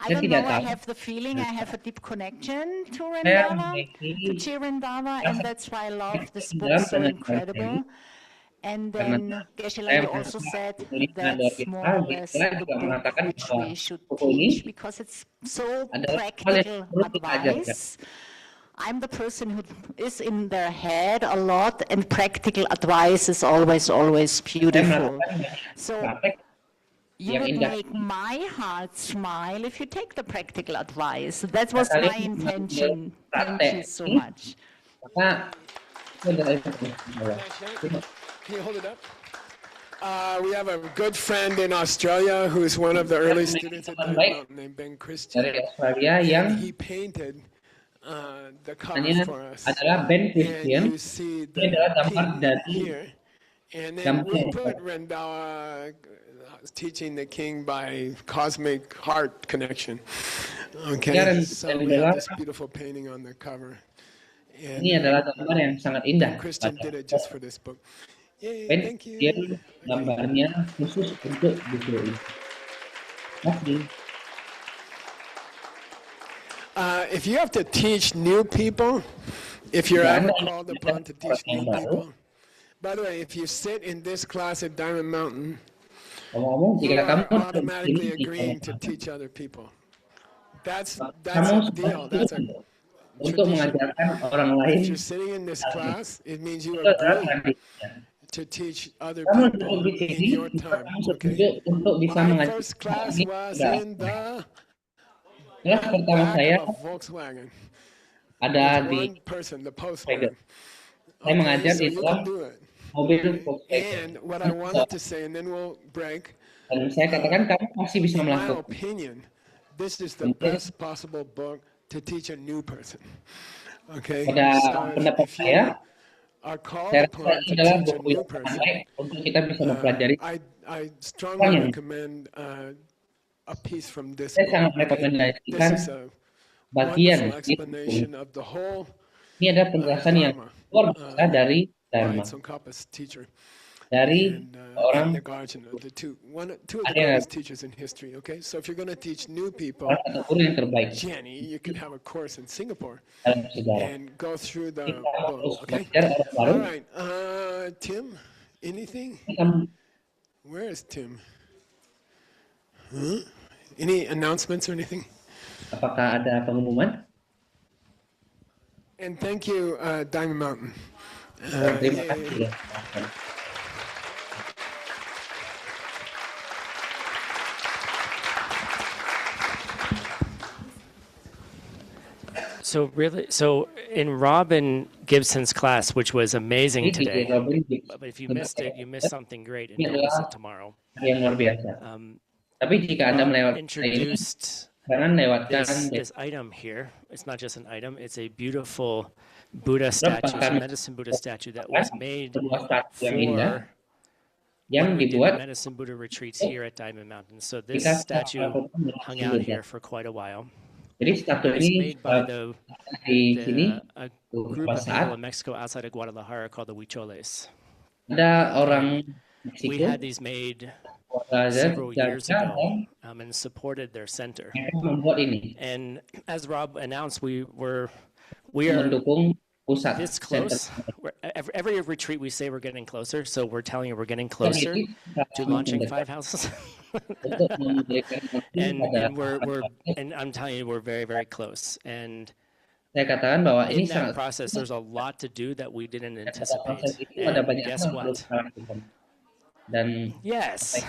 I Saya don't tidak know, I tahu. have the feeling I have a deep connection to Saya Rendava, memiliki to Chirendava, and that's why I love this book dalam so penelitian incredible. And Karena then Geshe-la, saya you also said penelitian luar that's more biasa, or less Geshe-la the juga book mengatakan which bahwa we should buku ini teach because it's so adalah hal yang practical perlu kita ajarkan. advice. I'm the person who is in their head a lot, and practical advice is always Saya beautiful. melakukan So praktek you yang would indah. make my heart smile if you take the practical advice. That was Kalian my intention. Thank you so praktek. much. Maka itu adalah informasi. Can you hold it up? We have a good friend in Australia who's one of the early students at Diamond Mountain named Ben Christian. Dari Australia yang And he painted the cover hanya for us. adalah Ben And Christian. you see Ini adalah the gambar king dari here. And then we gambar. put Rendawa teaching the king by cosmic heart connection. Okay, Ya, so we have Rendawa. this beautiful painting on the cover. And Ini adalah gambar yang sangat indah. Christian did it just for this book. Yay, Ben thank you. Christian gambarnya khusus untuk buku ini. Makasih. If you have to teach new people, if you're Yeah, ever I'm- called upon to teach new people, by the way, if you sit in this class at Diamond Mountain, Ngomong-ngomong, you jika are kamu automatically ini agreeing to teach other people. That's kamu a deal. That's a untuk mengajarkan orang lain. If you're sitting in this class, it means you Itu are adalah groomed tradisinya. to teach other Kamu people duduk di in sini, your time. kamu Okay. setuju untuk bisa My mengajarkan first class orang was lain. in the Kelas pertama back saya of a Volkswagen ada with di one person, the postman. saya mengajar Okay, so di you dalam can do it. mobil Volkswagen. And what I wanted to say, and then we'll break. Dan saya katakan kamu masih bisa In my melakukan. opinion, this is the best possible book to teach a new person. Okay, Pada so pendapat if saya, you are called saya rasa upon ini to adalah teach a buku new yang person, terbaik untuk kita bisa mempelajari. I strongly recommend a piece from this Saya book. sangat Okay? rekomendasikan This is a bagian wonderful explanation of the whole ini ada penjelasan yang Dharma. luar biasa dari Dharma, Right, Tsongkhapa's teacher. dari And orang Nagarjuna, two of the Ada- greatest teachers in history. Okay, so if you're going to teach new people, salah satu guru yang terbaik Jenny, you could have a course in Singapore dalam sejarah. and go through the Kita harus book. Okay. belajar orang baru. All right, Tim, anything? Kamu- Where is Tim? Huh? Any announcements or anything? Apakah ada pengumuman? And thank you, Diamond Mountain. Terima kasih ya. So really, so in Robin Gibson's class, which was amazing Ini di today, Robin Gibbs. but if you missed it, you missed something great, and Ini don't miss adalah it tomorrow. yang luar biasa. Tapi jika Anda Rob melewati ini, introduced jangan lewatkan this item here. It's not just an item; it's a beautiful Buddha statue, a medicine Buddha statue that was made sebuah statue yang indah for yang when we did dibuat medicine Buddha retreats here at Diamond Mountain. So this kita statue hung out Buddha. here for quite a while. Jadi statue It was ini made by di sini a beberapa group of saat people in Mexico outside of Guadalajara called the Huicholes. ada orang We Meksiko had these made warga several years Jakarta ago and supported their center. yang membuat ini And as Rob announced, we are mendukung pusat this center. close. Every retreat we say we're getting closer, so we're telling you we're getting closer to launching 5 houses. Untuk memberikan and pada and I'm telling you, we're very, very close. And saya katakan bahwa ini in that sangat process, there's a lot to do that we didn't proses anticipate. itu ada And banyak guess hal yang perlu what? kita lakukan. Dan Yes,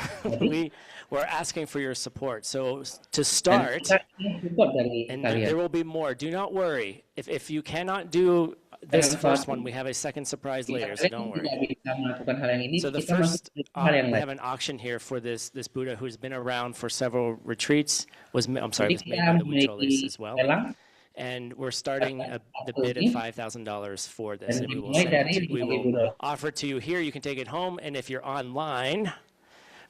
we're asking for your support. So to dan start, kita ingin support dari and kalian. there will be more. Do not worry. If you cannot do this first one, we have a second surprise Jika later, so kalian don't worry. tidak bisa melakukan hal yang ini, So the kita masih first, punya hal yang we lain. have an auction here for this Buddha who's been around for several retreats. I'm sorry, Jadi was made kita by the memiliki Huicholes as well. lelang And we're starting the bid at $5,000 for this, dan and we will dimulai dari we will $5,000. offer it to you here. You can take it home, and if you're online,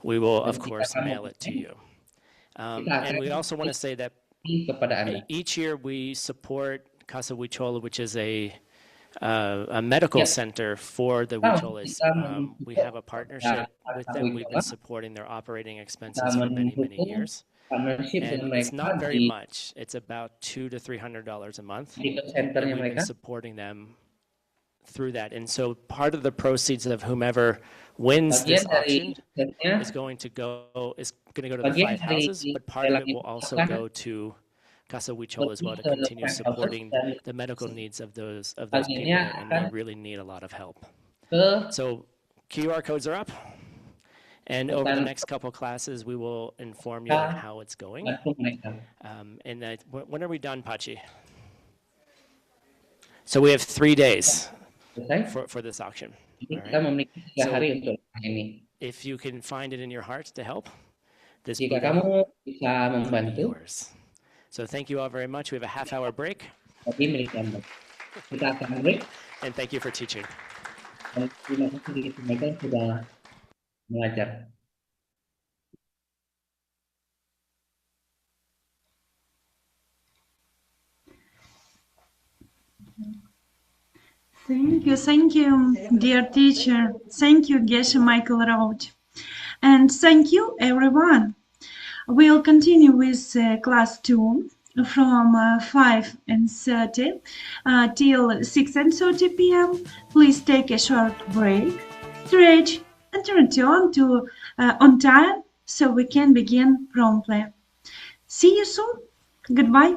we will of Dan jika course kamu mail it to you. kita akan And we also want to say that kepada Anda. each year we support Casa Huichola, which is a medical Yes. center for the Kita Huicholes. We have a partnership with them. We've been supporting their operating expenses for many, many years. Partnership dengan And it's mereka not very di much. It's about $200 to $300 a month. medical And centernya we've been mereka. supporting them through that. And so part of the proceeds of whomever wins this Bagian dari auction setnya, is going to go to the Bagian 5 dari houses, but part of it lelang will itu also akan go to Casa Huichola as well to ke continue 5 houses supporting dan the medical needs of those people, bagiannya and they akan really need a lot of help. ke So QR codes are up, and over the Dan- next couple classes, we will inform you on Kita how it's going. bantu mereka. When are we done, Pachi? So we have 3 days Selesai? for this auction. Jadi all kita right? memiliki 3 So- hari untuk ini. If you can find it in your heart to help, this Jika Buddha kamu bisa will be membantu, yours. So thank you all very much. We have a half-hour break, jadi milik Anda. Kita akan break. and thank you for teaching. Dan terima kasih bagi mereka yang sudah mengajar. Thank you, dear teacher. Thank you, Geshe Michael Roach. And thank you, everyone. We'll continue with class 2 from 5:30 till 6:30 p.m. Please take a short break, stretch, and return to on time so we can begin promptly. See you soon. Goodbye.